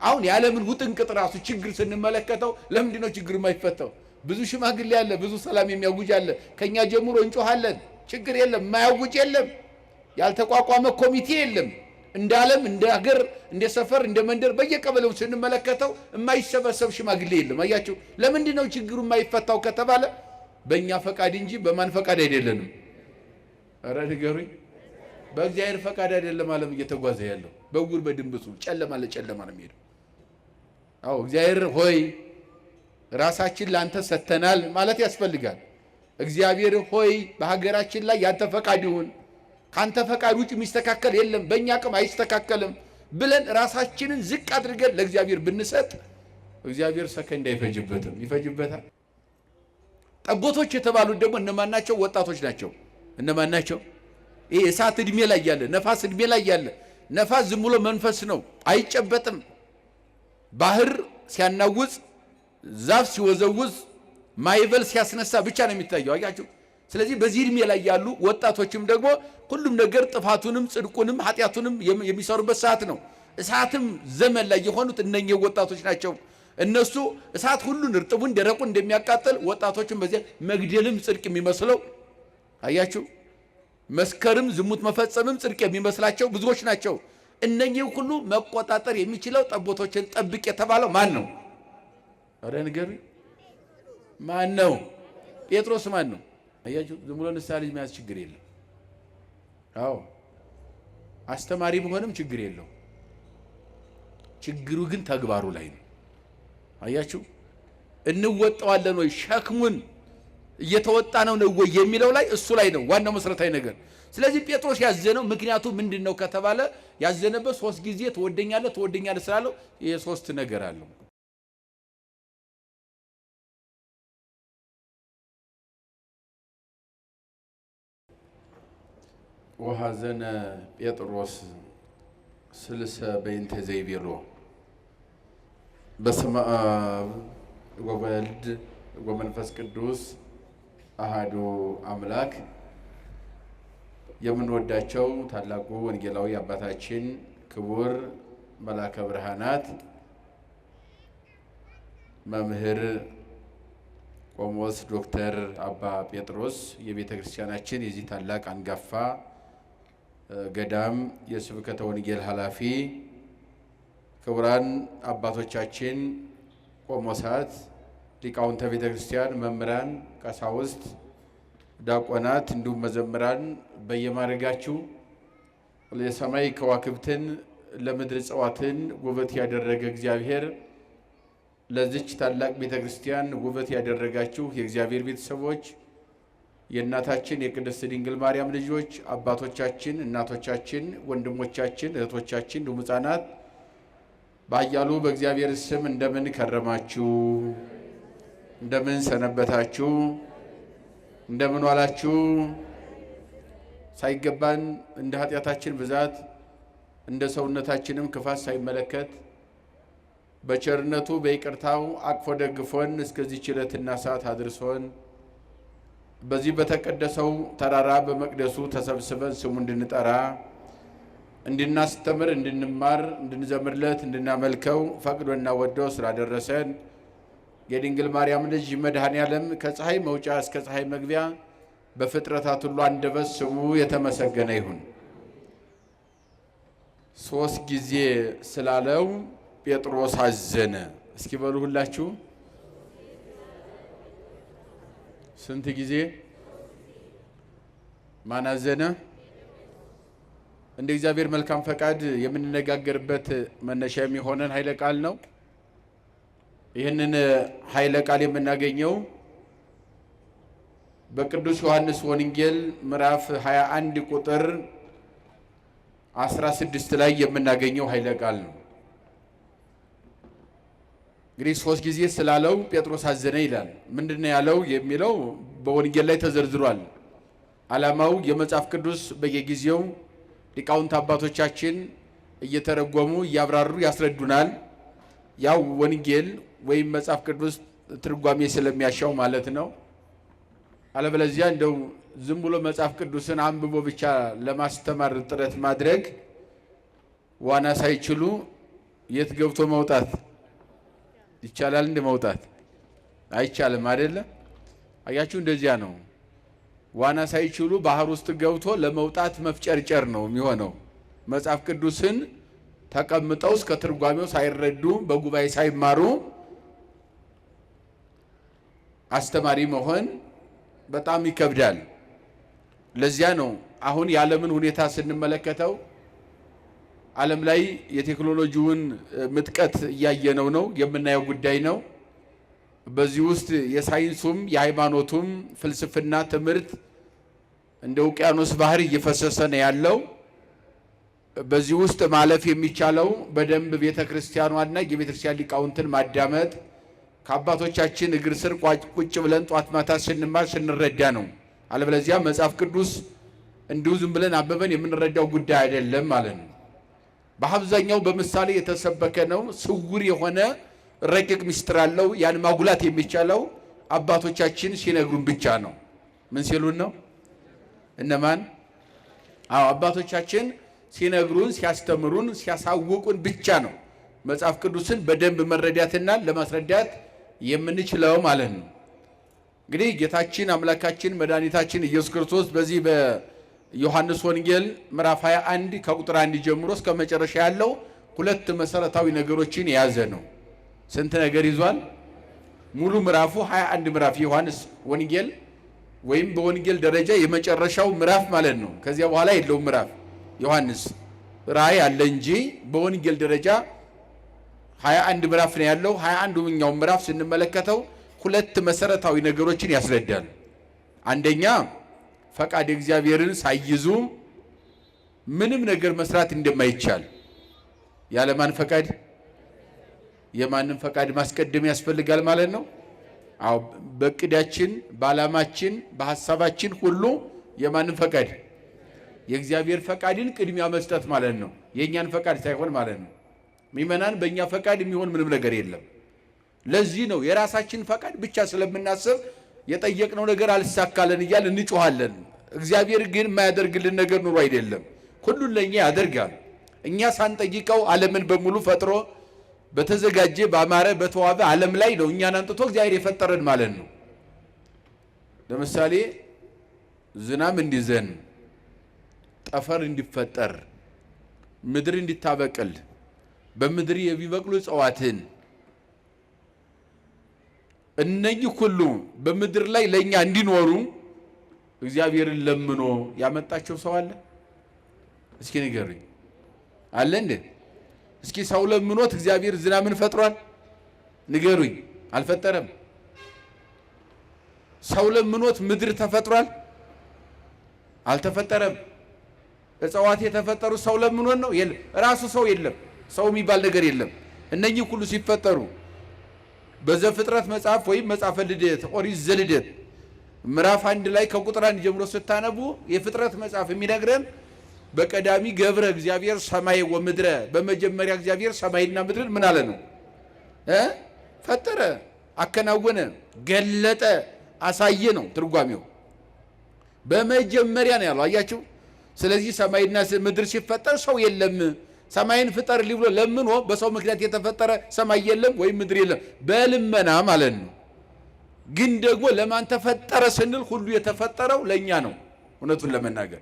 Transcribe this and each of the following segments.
አሁን ያለምን ውጥንቅጥ ራሱ ችግር ስንመለከተው ለምንድን ነው ችግር የማይፈታው? ብዙ ሽማግሌ አለ፣ ብዙ ሰላም የሚያውጅ አለ። ከኛ ጀምሮ እንጮሃለን፣ ችግር የለም፣ የማያውጅ የለም፣ ያልተቋቋመ ኮሚቴ የለም። እንደ ዓለም እንደ ሀገር እንደ ሰፈር እንደ መንደር በየቀበሌው ስንመለከተው የማይሰበሰብ ሽማግሌ የለም። አያችሁ፣ ለምንድን ነው ችግሩ የማይፈታው ከተባለ በእኛ ፈቃድ እንጂ በማን ፈቃድ አይደለንም። ኧረ ንገሩኝ። በእግዚአብሔር ፈቃድ አይደለም ዓለም እየተጓዘ ያለው፣ በውር በድንብሱ ጨለማ ለጨለማ ነው የሚሄደው። አዎ እግዚአብሔር ሆይ ራሳችን ላንተ ሰተናል ማለት ያስፈልጋል። እግዚአብሔር ሆይ በሀገራችን ላይ ያንተ ፈቃድ ይሁን፣ ካንተ ፈቃድ ውጭ የሚስተካከል የለም፣ በእኛ አቅም አይስተካከልም ብለን ራሳችንን ዝቅ አድርገን ለእግዚአብሔር ብንሰጥ እግዚአብሔር ሰከንድ አይፈጅበትም፣ ይፈጅበታል። ጠቦቶች የተባሉት ደግሞ እነማን ናቸው? ወጣቶች ናቸው። እነማን ናቸው? ይሄ እሳት እድሜ ላይ ያለ ነፋስ እድሜ ላይ ያለ ነፋስ ዝም ብሎ መንፈስ ነው፣ አይጨበጥም። ባህር ሲያናውጽ፣ ዛፍ ሲወዘውዝ፣ ማይበል ሲያስነሳ ብቻ ነው የሚታየው። አያችሁ። ስለዚህ በዚህ እድሜ ላይ ያሉ ወጣቶችም ደግሞ ሁሉም ነገር ጥፋቱንም ጽድቁንም ኃጢአቱንም የሚሰሩበት ሰዓት ነው። እሳትም ዘመን ላይ የሆኑት እነኚህ ወጣቶች ናቸው። እነሱ እሳት ሁሉን እርጥቡን ደረቁን እንደሚያቃጥል ወጣቶችም በዚያ መግደልም ጽድቅ የሚመስለው አያችሁ። መስከርም ዝሙት መፈጸምም ጽድቅ የሚመስላቸው ብዙዎች ናቸው። እነኚህ ሁሉ መቆጣጠር የሚችለው ጠቦቶችን ጠብቅ የተባለው ማን ነው? ኧረ ንገሩኝ፣ ማን ነው? ጴጥሮስ ማን ነው? አያችሁ። ዝም ብሎ ንስሐ ልጅ መያዝ ችግር የለም። አዎ አስተማሪ መሆንም ችግር የለው። ችግሩ ግን ተግባሩ ላይ ነው። አያችሁ። እንወጣዋለን ወይ ሸክሙን እየተወጣ ነው ወይ የሚለው ላይ እሱ ላይ ነው ዋናው መሰረታዊ ነገር። ስለዚህ ጴጥሮስ ያዘነው ምክንያቱ ምንድን ነው ከተባለ ያዘነበት 3 ጊዜ ትወደኛለህ ስላለው የሶስት ነገር አለው። ወሐዘነ ጴጥሮስ ስልሰ በእንተ ዘይቤሎ በስመ አብ ወወልድ ወመንፈስ ቅዱስ አሃዱ አምላክ። የምንወዳቸው ታላቁ ወንጌላዊ አባታችን ክቡር መላከ ብርሃናት መምህር ቆሞስ ዶክተር አባ ጴጥሮስ የቤተ ክርስቲያናችን የዚህ ታላቅ አንጋፋ ገዳም የስብከተ ወንጌል ኃላፊ፣ ክቡራን አባቶቻችን ቆሞሳት፣ ሊቃውንተ ቤተ ክርስቲያን፣ መምህራን፣ ቀሳውስት፣ ዲያቆናት እንዲሁም መዘምራን በየማዕረጋችሁ የሰማይ ከዋክብትን ለምድር እጽዋትን ውበት ያደረገ እግዚአብሔር ለዚች ታላቅ ቤተ ክርስቲያን ውበት ያደረጋችሁ የእግዚአብሔር ቤተሰቦች፣ የእናታችን የቅድስት ድንግል ማርያም ልጆች፣ አባቶቻችን፣ እናቶቻችን፣ ወንድሞቻችን፣ እህቶቻችን እንዲሁም ሕፃናት ባያሉ በእግዚአብሔር ስም እንደምን ከረማችሁ? እንደምን ሰነበታችሁ? እንደምን ዋላችሁ? ሳይገባን እንደ ኃጢአታችን ብዛት እንደ ሰውነታችንም ክፋት ሳይመለከት በቸርነቱ በይቅርታው አቅፎ ደግፎን እስከዚህ ዕለትና ሰዓት አድርሶን በዚህ በተቀደሰው ተራራ በመቅደሱ ተሰብስበን ስሙ እንድንጠራ፣ እንድናስተምር፣ እንድንማር፣ እንድንዘምርለት፣ እንድናመልከው ፈቅዶና ወዶ ስላደረሰን የድንግል ማርያም ልጅ መድኃኔ ዓለም ከፀሐይ መውጫ እስከ ፀሐይ መግቢያ በፍጥረታት ሁሉ አንደበት ስሙ የተመሰገነ ይሁን። 3 ጊዜ ስላለው ጴጥሮስ አዘነ። እስኪ በሉ ሁላችሁ ስንት ጊዜ? ማን አዘነ? እንደ እግዚአብሔር መልካም ፈቃድ የምንነጋገርበት መነሻ የሚሆነን ኃይለ ቃል ነው። ይህንን ኃይለ ቃል የምናገኘው በቅዱስ ዮሐንስ ወንጌል ምዕራፍ 21 ቁጥር 16 ላይ የምናገኘው ኃይለ ቃል ነው። እንግዲህ 3 ጊዜ ስላለው ጴጥሮስ አዘነ ይላል። ምንድነው ያለው የሚለው በወንጌል ላይ ተዘርዝሯል። ዓላማው የመጽሐፍ ቅዱስ በየጊዜው ሊቃውንት አባቶቻችን እየተረጎሙ እያብራሩ ያስረዱናል። ያው ወንጌል ወይም መጽሐፍ ቅዱስ ትርጓሜ ስለሚያሻው ማለት ነው። አለበለዚያ እንደው ዝም ብሎ መጽሐፍ ቅዱስን አንብቦ ብቻ ለማስተማር ጥረት ማድረግ ዋና ሳይችሉ የት ገብቶ መውጣት ይቻላል? እንደ መውጣት አይቻልም አይደለ? አያችሁ፣ እንደዚያ ነው። ዋና ሳይችሉ ባህር ውስጥ ገብቶ ለመውጣት መፍጨርጨር ነው የሚሆነው። መጽሐፍ ቅዱስን ተቀምጠው እስከ ትርጓሜው ሳይረዱ በጉባኤ ሳይማሩ አስተማሪ መሆን በጣም ይከብዳል። ለዚያ ነው አሁን የዓለምን ሁኔታ ስንመለከተው ዓለም ላይ የቴክኖሎጂውን ምጥቀት እያየነው ነው፣ የምናየው ጉዳይ ነው። በዚህ ውስጥ የሳይንሱም የሃይማኖቱም ፍልስፍና ትምህርት እንደ ውቅያኖስ ባህር እየፈሰሰ ነው ያለው። በዚህ ውስጥ ማለፍ የሚቻለው በደንብ ቤተ ክርስቲያኗና የቤተ ክርስቲያን ሊቃውንትን ማዳመጥ፣ ከአባቶቻችን እግር ስር ቁጭ ብለን ጧት ማታ ስንማር ስንረዳ ነው። አለበለዚያ መጽሐፍ ቅዱስ እንዲሁ ዝም ብለን አበበን የምንረዳው ጉዳይ አይደለም ማለት ነው። በአብዛኛው በምሳሌ የተሰበከ ነው። ስውር የሆነ ረቂቅ ምስጢር አለው። ያን ማጉላት የሚቻለው አባቶቻችን ሲነግሩን ብቻ ነው። ምን ሲሉን ነው? እነማን? አባቶቻችን ሲነግሩን፣ ሲያስተምሩን፣ ሲያሳውቁን ብቻ ነው መጽሐፍ ቅዱስን በደንብ መረዳትና ለማስረዳት የምንችለው ማለት ነው። እንግዲህ ጌታችን አምላካችን መድኃኒታችን ኢየሱስ ክርስቶስ በዚህ በዮሐንስ ወንጌል ምዕራፍ 21 ከቁጥር 1 ጀምሮ እስከ መጨረሻ ያለው ሁለት መሰረታዊ ነገሮችን የያዘ ነው። ስንት ነገር ይዟል? ሙሉ ምዕራፉ 21 ምዕራፍ የዮሐንስ ወንጌል ወይም በወንጌል ደረጃ የመጨረሻው ምዕራፍ ማለት ነው። ከዚያ በኋላ የለውም ምዕራፍ ዮሐንስ ራእይ አለ እንጂ በወንጌል ደረጃ 21 ምዕራፍ ነው ያለው። 21ኛው ምዕራፍ ስንመለከተው ሁለት መሰረታዊ ነገሮችን ያስረዳል። አንደኛ ፈቃድ እግዚአብሔርን ሳይይዙ ምንም ነገር መስራት እንደማይቻል። ያለማን ፈቃድ? የማንም ፈቃድ ማስቀደም ያስፈልጋል ማለት ነው። አዎ፣ በእቅዳችን በዓላማችን በሐሳባችን ሁሉ የማንም ፈቃድ? የእግዚአብሔር ፈቃድን ቅድሚያ መስጠት ማለት ነው። የእኛን ፈቃድ ሳይሆን ማለት ነው። ምእመናን፣ በእኛ ፈቃድ የሚሆን ምንም ነገር የለም። ለዚህ ነው የራሳችን ፈቃድ ብቻ ስለምናስብ የጠየቅነው ነገር አልሳካለን እያል እንጮኻለን። እግዚአብሔር ግን የማያደርግልን ነገር ኑሮ አይደለም፣ ሁሉን ለእኛ ያደርጋል። እኛ ሳንጠይቀው ዓለምን በሙሉ ፈጥሮ በተዘጋጀ ባማረ በተዋበ ዓለም ላይ ነው እኛን አንጥቶ እግዚአብሔር የፈጠረን ማለት ነው። ለምሳሌ ዝናብ እንዲዘን፣ ጠፈር እንዲፈጠር፣ ምድር እንዲታበቅል፣ በምድር የሚበቅሉ እጽዋትን፣ እነኚህ ሁሉ በምድር ላይ ለእኛ እንዲኖሩ እግዚአብሔርን ለምኖ ያመጣቸው ሰው አለ? እስኪ ንገሩኝ። አለ እንዴ? እስኪ ሰው ለምኖት እግዚአብሔር ዝናብን ፈጥሯል? ንገሩኝ። አልፈጠረም። ሰው ለምኖት ምድር ተፈጥሯል? አልተፈጠረም። እጽዋት የተፈጠሩ ሰው ለምኖት ነው? የለም። ራሱ ሰው የለም። ሰው የሚባል ነገር የለም። እነኚህ ሁሉ ሲፈጠሩ በዘፍጥረት መጽሐፍ ወይም መጽሐፈ ልደት ኦሪት ዘልደት ምዕራፍ 1 ላይ ከቁጥር 1 ጀምሮ ስታነቡ የፍጥረት መጽሐፍ የሚነግረን በቀዳሚ ገብረ እግዚአብሔር ሰማይ ወምድረ፣ በመጀመሪያ እግዚአብሔር ሰማይና ምድርን ምን አለ ነው? ፈጠረ፣ አከናወነ፣ ገለጠ፣ አሳየ ነው ትርጓሜው። በመጀመሪያ ነው ያለው። አያችሁ። ስለዚህ ሰማይና ምድር ሲፈጠር ሰው የለም። ሰማይን ፍጠር ብሎ ለምኖ በሰው ምክንያት የተፈጠረ ሰማይ የለም ወይም ምድር የለም፣ በልመና ማለት ነው። ግን ደግሞ ለማን ተፈጠረ ስንል ሁሉ የተፈጠረው ለእኛ ነው። እውነቱን ለመናገር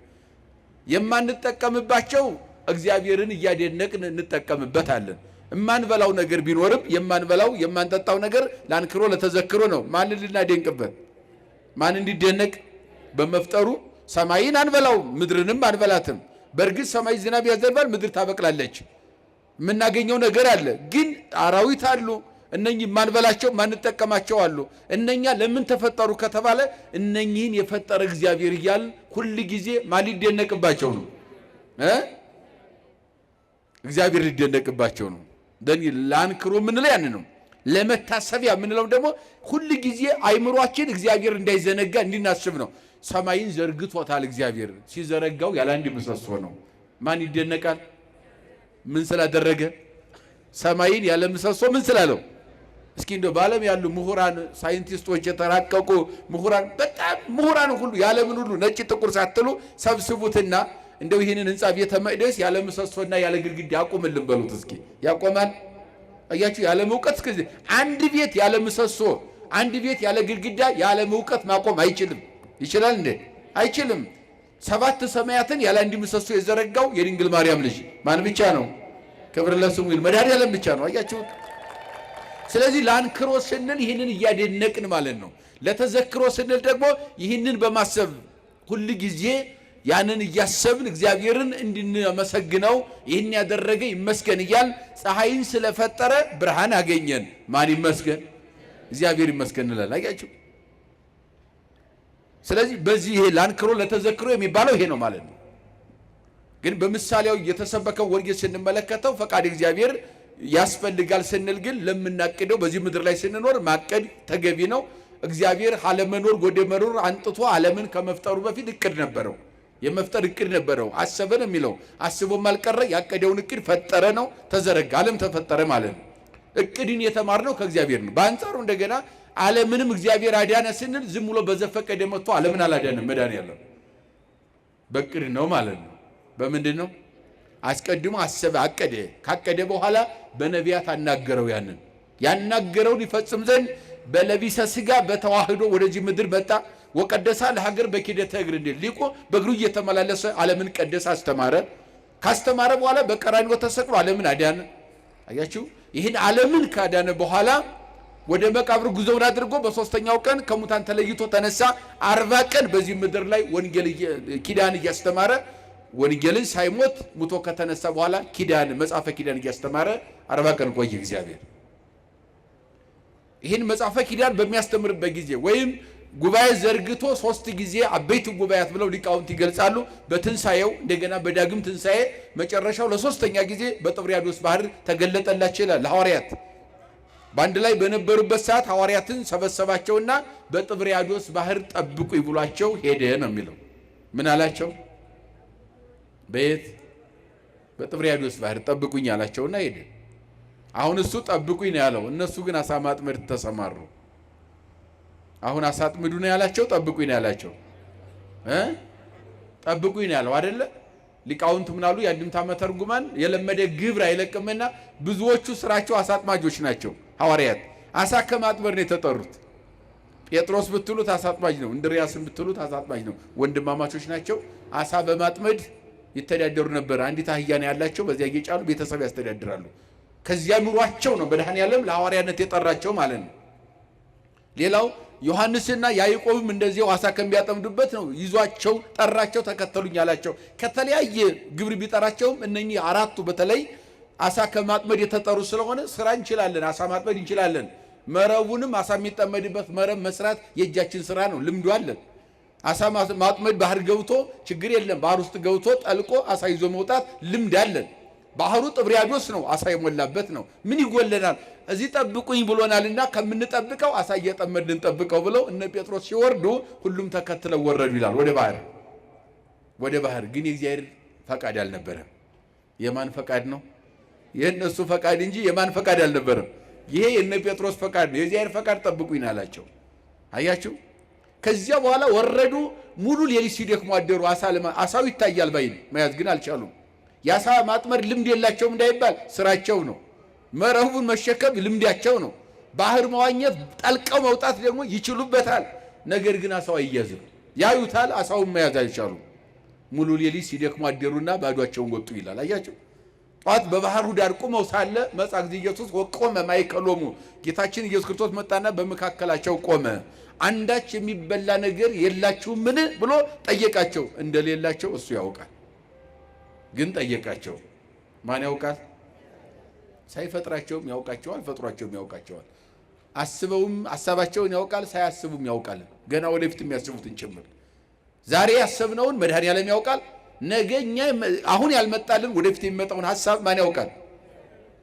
የማንጠቀምባቸው እግዚአብሔርን እያደነቅን እንጠቀምበታለን። የማንበላው ነገር ቢኖርም የማንበላው የማንጠጣው ነገር ለአንክሮ ለተዘክሮ ነው። ማንን ልናደንቅበት? ማን እንዲደነቅ? በመፍጠሩ ሰማይን አንበላውም፣ ምድርንም አንበላትም። በእርግጥ ሰማይ ዝናብ ያዘንባል፣ ምድር ታበቅላለች። የምናገኘው ነገር አለ። ግን አራዊት አሉ፣ እነኚህ ማንበላቸው ማንጠቀማቸው አሉ። እነኛ ለምን ተፈጠሩ ከተባለ እነኚህን የፈጠረ እግዚአብሔር እያል ሁል ጊዜ ማን ሊደነቅባቸው ነው? እግዚአብሔር ሊደነቅባቸው ነው። ለአንክሮ የምንለው ያን ነው። ለመታሰቢያ የምንለው ደግሞ ሁል ጊዜ አይምሯችን እግዚአብሔር እንዳይዘነጋ እንድናስብ ነው። ሰማይን ዘርግቶታል እግዚአብሔር። ሲዘረጋው ያለ አንድ ምሰሶ ነው። ማን ይደነቃል? ምን ስላደረገ? ሰማይን ያለ ምሰሶ ምን ስላለው? እስኪ እንደው በዓለም ያሉ ምሁራን ሳይንቲስቶች፣ የተራቀቁ ምሁራን፣ በጣም ምሁራን ሁሉ የዓለምን ሁሉ ነጭ ጥቁር ሳትሉ ሰብስቡትና እንደው ይህንን ህንጻ ቤተ መቅደስ ያለ ምሰሶና ያለ ግድግዳ ያቆምልን በሉት እስኪ። ያቆማል? አያችሁ፣ ያለ ዕውቀት እስከዚህ አንድ ቤት ያለ ምሰሶ፣ አንድ ቤት ያለ ግድግዳ ያለ ዕውቀት ማቆም አይችልም። ይችላል እንዴ? አይችልም። 7 ሰማያትን ያለ አንድ ምሰሶ የዘረጋው የድንግል ማርያም ልጅ ማን ብቻ ነው? ክብር ለስሙ ይሁን፣ መድኃኒዓለም ብቻ ነው። አያችሁ። ስለዚህ ለአንክሮ ስንል ይህንን እያደነቅን ማለት ነው። ለተዘክሮ ስንል ደግሞ ይህንን በማሰብ ሁል ጊዜ ያንን እያሰብን እግዚአብሔርን እንድንመሰግነው ይህን ያደረገ ይመስገን እያል ፀሐይን ስለፈጠረ ብርሃን አገኘን። ማን ይመስገን? እግዚአብሔር ይመስገን እንላለን። አያችሁ። ስለዚህ በዚህ ይሄ ለአንክሮ ለተዘክሮ የሚባለው ይሄ ነው ማለት ነው። ግን በምሳሌው የተሰበከው ወንጌል ስንመለከተው ፈቃድ እግዚአብሔር ያስፈልጋል ስንል ግን ለምናቅደው በዚህ ምድር ላይ ስንኖር ማቀድ ተገቢ ነው። እግዚአብሔር አለመኖር ወደ መኖር አንጥቶ ዓለምን ከመፍጠሩ በፊት እቅድ ነበረው። የመፍጠር እቅድ ነበረው። አሰበ ነው የሚለው። አስቦም አልቀረ፣ ያቀደውን እቅድ ፈጠረ ነው፣ ተዘረጋ፣ ዓለም ተፈጠረ ማለት ነው። እቅድን የተማርነው ከእግዚአብሔር ነው። በአንጻሩ እንደገና ዓለምንም እግዚአብሔር አዳነ ስንል ዝም ብሎ በዘፈቀደ መጥቶ ዓለምን አላዳነም። መድኃኒዓለም በእቅድ ነው ማለት ነው። በምንድን ነው? አስቀድሞ አሰበ፣ አቀደ። ካቀደ በኋላ በነቢያት አናገረው። ያናገረውን ይፈጽም ዘንድ በለቢሰ ሥጋ በተዋህዶ ወደዚህ ምድር መጣ። ወቀደሳ ለሀገር በኪደተ እግር እንዲል ሊቁ በእግሩ እየተመላለሰ ዓለምን ቀደሰ፣ አስተማረ። ካስተማረ በኋላ በቀራንዮ ተሰቅሎ ዓለምን አዳነ። አያችሁ። ይህን ዓለምን ካዳነ በኋላ ወደ መቃብር ጉዞውን አድርጎ በሶስተኛው ቀን ከሙታን ተለይቶ ተነሳ። 40 ቀን በዚህ ምድር ላይ ወንጌል ኪዳን እያስተማረ ወንጌልን ሳይሞት ሙቶ ከተነሳ በኋላ ኪዳን መጽሐፈ ኪዳን እያስተማረ 40 ቀን ቆየ እግዚአብሔር። ይህን መጽሐፈ ኪዳን በሚያስተምርበት ጊዜ ወይም ጉባኤ ዘርግቶ 3 ጊዜ አበይት ጉባኤያት ብለው ሊቃውንት ይገልጻሉ። በትንሳኤው እንደገና በዳግም ትንሳኤ መጨረሻው ለሶስተኛ ጊዜ በጥብርያዶስ ባህር ተገለጠላቸው ይላል። ለሐዋርያት በአንድ ላይ በነበሩበት ሰዓት ሐዋርያትን ሰበሰባቸውና በጥብርያዶስ ባህር ጠብቁ ይብሏቸው ሄደ ነው የሚለው። ምን አላቸው? በየት? በጥብርያዶስ ባህር ጠብቁኝ አላቸውና ሄደ። አሁን እሱ ጠብቁኝ ነው ያለው። እነሱ ግን አሳ ማጥመድ ተሰማሩ። አሁን አሳ አጥምዱ ነው ያላቸው፣ ጠብቁኝ ነው ያላቸው። ጠብቁኝ ነው ያለው አይደለ? ሊቃውንት ምናሉ የአንድምታ መተርጉማን የለመደ ግብር አይለቅምና ብዙዎቹ ስራቸው አሳ አጥማጆች ናቸው። ሐዋርያት አሳ ከማጥመድ ነው የተጠሩት። ጴጥሮስ ብትሉት አሳ አጥማጅ ነው። እንድርያስን ብትሉት አሳ አጥማጅ ነው። ወንድማማቾች ናቸው። አሳ በማጥመድ ይተዳደሩ ነበር። አንዲት አህያ ነው ያላቸው። በዚያ እየጫኑ ቤተሰብ ያስተዳድራሉ። ከዚያ ኑሯቸው ነው መድኃኔዓለም ለሐዋርያነት የጠራቸው ማለት ነው። ሌላው ዮሐንስና ያዕቆብም እንደዚያው አሳ ከሚያጠምዱበት ነው ይዟቸው ጠራቸው። ተከተሉኝ አላቸው። ከተለያየ ግብር ቢጠራቸውም እነኚህ አራቱ በተለይ አሳ ከማጥመድ የተጠሩ ስለሆነ ስራ እንችላለን፣ አሳ ማጥመድ እንችላለን። መረቡንም አሳ የሚጠመድበት መረብ መስራት የእጃችን ስራ ነው፣ ልምዱ አለን። አሳ ማጥመድ ባህር ገብቶ ችግር የለም፣ ባህር ውስጥ ገብቶ ጠልቆ አሳ ይዞ መውጣት ልምድ አለን። ባህሩ ጥብርያዶስ ነው፣ አሳ የሞላበት ነው። ምን ይጎለናል? እዚህ ጠብቁኝ ብሎናልና ከምንጠብቀው አሳ እየጠመድን እንጠብቀው ብለው እነ ጴጥሮስ ሲወርዱ ሁሉም ተከትለው ወረዱ ይላል ወደ ባህር። ግን የእግዚአብሔር ፈቃድ አልነበረም። የማን ፈቃድ ነው? የእነሱ ፈቃድ እንጂ የማን ፈቃድ አልነበረም። ይሄ የእነ ጴጥሮስ ፈቃድ ነው። የእግዚአብሔር ፈቃድ ጠብቁኝ አላቸው። አያችሁ። ከዚያ በኋላ ወረዱ። ሙሉ ሌሊት ሲደክሙ አደሩ። አሳው ይታያል ባይን መያዝ ግን አልቻሉም። የአሳ ማጥመድ ልምድ የላቸውም እንዳይባል ስራቸው ነው። መረቡን መሸከም ልምዳቸው ነው። ባህር መዋኘት ጠልቀው መውጣት ደግሞ ይችሉበታል። ነገር ግን አሳው አይያዝም። ያዩታል፣ አሳውን መያዝ አይቻሉም። ሙሉ ሌሊት ሲደክሙ አደሩና ባዷቸውን ወጡ ይላል። አያቸው። ጧት በባህሩ ዳር ቆመው ሳለ መጻ ጊዜ ኢየሱስ ወቆመ ማእከሎሙ፣ ጌታችን ኢየሱስ ክርስቶስ መጣና በመካከላቸው ቆመ። አንዳች የሚበላ ነገር የላችሁምን ብሎ ጠየቃቸው። እንደሌላቸው እሱ ያውቃል፣ ግን ጠየቃቸው። ማን ያውቃል? ሳይፈጥራቸውም ያውቃቸዋል፣ ፈጥሯቸውም ያውቃቸዋል። አስበውም ሐሳባቸውን ያውቃል፣ ሳያስቡም ያውቃል። ገና ወደፊት የሚያስቡትን ጭምር ዛሬ ያሰብነውን መድኃኔዓለም ያውቃል። ነገ እኛ አሁን ያልመጣልን ወደፊት የሚመጣውን ሐሳብ ማን ያውቃል?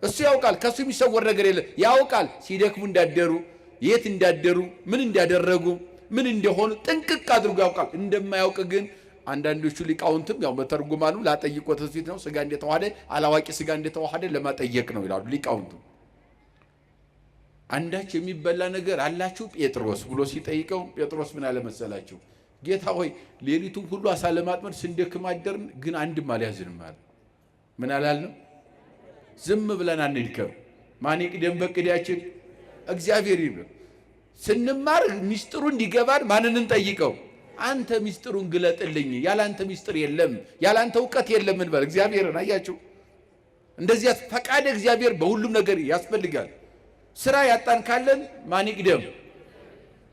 እሱ ያውቃል። ከሱ የሚሰወር ነገር የለም። ያውቃል። ሲደክሙ እንዳደሩ፣ የት እንዳደሩ፣ ምን እንዳደረጉ፣ ምን እንደሆኑ ጥንቅቅ አድርጎ ያውቃል። እንደማያውቅ ግን አንዳንዶቹ ሊቃውንትም ያው በተርጉማኑ ላጠይቆ ተስፊት ነው። ስጋ እንደተዋሃደ አላዋቂ ስጋ እንደተዋሃደ ለማጠየቅ ነው ይላሉ ሊቃውንቱ። አንዳች የሚበላ ነገር አላችሁ ጴጥሮስ ብሎ ሲጠይቀው ጴጥሮስ ምን አለ መሰላችሁ? ጌታ ሆይ ሌሊቱን ሁሉ አሳ ለማጥመድ ስንደክም አደርን፣ ግን አንድም አልያዝንም አለ። ምን አላልንም? ዝም ብለን አንድከም። ማን ይቅደም በቅዳችን? እግዚአብሔር ይብለን። ስንማር ሚስጥሩ እንዲገባን ማንን እንጠይቀው? አንተ ሚስጥሩን ግለጥልኝ፣ ያላንተ ሚስጥር የለም፣ ያላንተ እውቀት የለም እንበል እግዚአብሔርን። አያችሁ፣ እንደዚያ ፈቃደ እግዚአብሔር በሁሉም ነገር ያስፈልጋል። ስራ ያጣን ካለን ማን ይቅደም?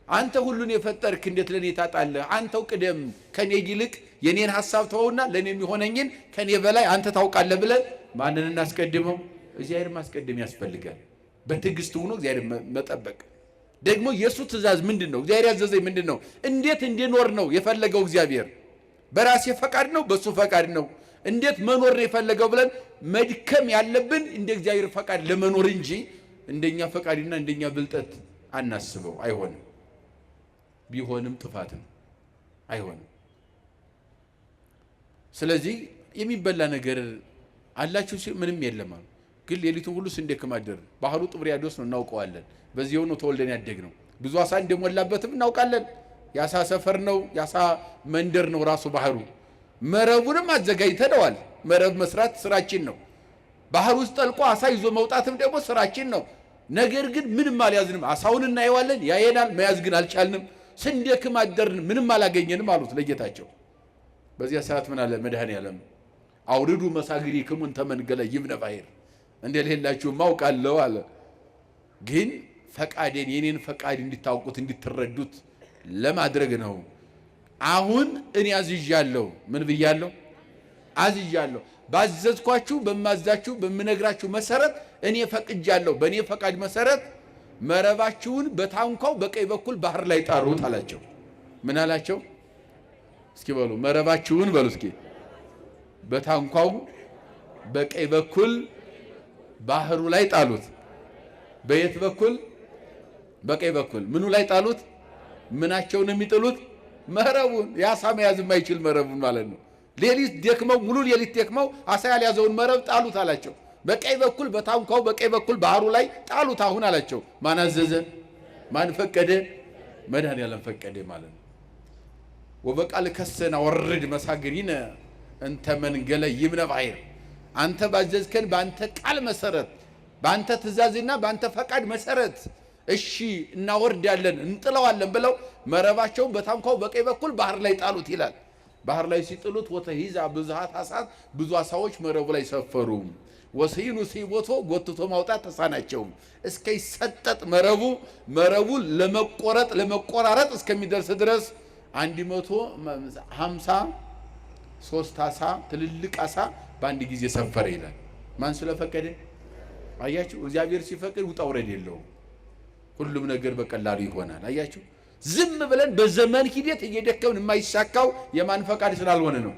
አንተ ሁሉን የፈጠርክ እንዴት ለኔ ታጣለህ? አንተው ቅደም፣ ከኔ ይልቅ የኔን ሐሳብ ተወውና ለኔ የሚሆነኝን ከኔ በላይ አንተ ታውቃለህ ብለን ማንን እናስቀድመው? እግዚአብሔር ማስቀደም ያስፈልጋል። በትዕግስት ሆኖ እግዚአብሔር መጠበቅ። ደግሞ የሱ ትእዛዝ ምንድነው? እግዚአብሔር ያዘዘኝ ምንድነው? እንዴት እንድኖር ነው የፈለገው እግዚአብሔር? በራሴ ፈቃድ ነው በሱ ፈቃድ ነው? እንዴት መኖር ነው የፈለገው ብለን መድከም ያለብን እንደ እግዚአብሔር ፈቃድ ለመኖር እንጂ እንደኛ ፈቃድና እንደኛ ብልጠት አናስበው። አይሆንም። ቢሆንም ጥፋት ነው። አይሆንም። ስለዚህ የሚበላ ነገር አላችሁ ሲል ምንም የለም አሉ። ግን ሌሊቱን ሁሉ ስንደክም አደርን። ባህሩ ጥብርያዶስ ነው፣ እናውቀዋለን። በዚያው ነው ተወልደን ያደግነው። ብዙ አሳ እንደሞላበትም እናውቃለን። የአሳ ሰፈር ነው፣ የአሳ መንደር ነው ራሱ ባህሩ። መረቡንም አዘጋጅተነዋል። መረብ መስራት ስራችን ነው። ባህር ውስጥ ጠልቆ አሳ ይዞ መውጣትም ደግሞ ስራችን ነው። ነገር ግን ምንም አልያዝንም። አሳውን እናየዋለን፣ ያየናል፣ መያዝ ግን አልቻልንም። ስንደክም አደርን፣ ምንም አላገኘንም አሉት ለጌታቸው። በዚያ ሰዓት ምን አለ መድኃኔዓለም? አውርዱ መሳግሪክሙ እንተ መንገለ ይብነ ባሕር፣ እንደሌላችሁ ማውቃለሁ አለ። ግን ፈቃዴን የኔን ፈቃድ እንድታውቁት እንድትረዱት ለማድረግ ነው። አሁን እኔ አዝዣለሁ። ምን ብያለሁ? አዝዣለሁ። ባዘዝኳችሁ በማዛችሁ በምነግራችሁ መሰረት እኔ ፈቅጃለሁ። በእኔ ፈቃድ መሰረት መረባችሁን በታንኳው በቀኝ በኩል ባህር ላይ ጣሩት አላቸው። ምን አላቸው? እስኪ በሉ መረባችሁን በሉ እስኪ በታንኳው በቀኝ በኩል ባህሩ ላይ ጣሉት። በየት በኩል? በቀኝ በኩል። ምኑ ላይ ጣሉት? ምናቸውን የሚጥሉት? መረቡን። የአሳ መያዝ የማይችል መረቡን ማለት ነው። ሌሊት ደክመው ሙሉ ሌሊት ደክመው አሳ ያልያዘውን መረብ ጣሉት አላቸው። በቀኝ በኩል በታንኳው በቀኝ በኩል ባህሩ ላይ ጣሉት አሁን አላቸው። ማን አዘዘ? ማን ፈቀደ? መድኃኔዓለም ፈቀደ ማለት ነው። ወበቃል ከሰና ወርድ መሳግሪነ እንተ መንገለ ይብነ ባሕር፣ አንተ ባዘዝከን በአንተ ቃል መሰረት በአንተ ትእዛዝና በአንተ ፈቃድ መሰረት እሺ እናወርዳለን እንጥለዋለን ብለው መረባቸውን በታንኳው በቀኝ በኩል ባህር ላይ ጣሉት ይላል። ባህር ላይ ሲጥሉት ወተሂዛ ብዙሃት አሳት፣ ብዙ አሳዎች መረቡ ላይ ሰፈሩ። ወሰይኑ ሲቦቶ ጎትቶ ማውጣት ተሳናቸው። እስከይሰጠጥ መረቡ ለመቆራረጥ እስከሚደርስ ድረስ 153 አሳ ትልልቅ አሳ በአንድ ጊዜ ሰፈረ ይላል። ማን ስለፈቀደ? አያችሁ፣ እግዚአብሔር ሲፈቅድ ውጣ ውረድ የለውም። ሁሉም ነገር በቀላሉ ይሆናል። አያችሁ፣ ዝም ብለን በዘመን ሂደት እየደከምን የማይሳካው የማን ፈቃድ ስላልሆነ ነው?